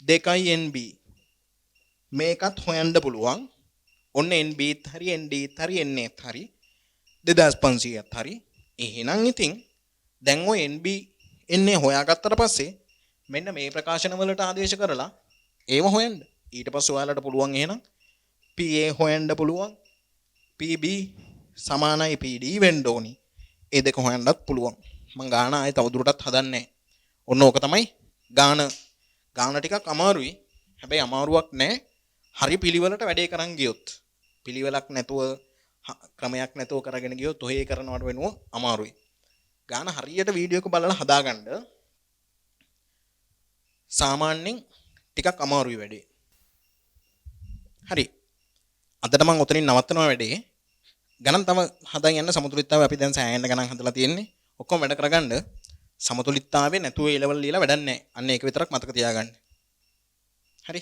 2 NB. මේකත් හොයන්න පුළුවන්. ඔන්න NBත් හරි NDත් හරි NAත් හරි 2500ත් හරි. එහෙනම් ඉතින් දැන් ඔය NB NA හොයාගත්තට පස්සේ මෙන්න මේ ප්‍රකාශන වලට ආදේශ කරලා ඒව හොයන්න. ඊට පස්සේ ඔයාලට පුළුවන් එහෙනම් PA හොයන්න පුළුවන්. PB සමානයි PD වෙන්න ඕනි. ඒ දෙක හොයන්නත් පුළුවන්. මම ගාන ආයේ තවදුරටත් හදන්නේ. ඔන්න ඕක තමයි ගාන. ගාන ටිකක් අමාරුයි. හැබැයි අමාරුවක් නැහැ. හරි පිළිවෙලට වැඩේ කරන් ගියොත්. පිළිවෙලක් නැතුව ක්‍රමයක් නැතුව කරගෙන ගියොත් ඔහේ කරනවට වෙනුව අමාරුයි. ගාන හරියට වීඩියෝ එක බලලා හදාගන්න සාමාන්‍යයෙන් ටිකක් අමාරුයි වැඩේ. හරි. අදට මම ඔතනින් නවත්තනවා වැඩේ. ගණන් තම හදන් යන්න සමතුලිතතාවය අපි දැන් සෑහෙන ගණන් හදලා තියෙන්නේ. ඔක්කොම වැඩ කරගන්න සමතුලිතතාවය නැතුව A level ලියලා වැඩක් නැහැ. අන්න ඒක විතරක් මතක තියාගන්න. හරි.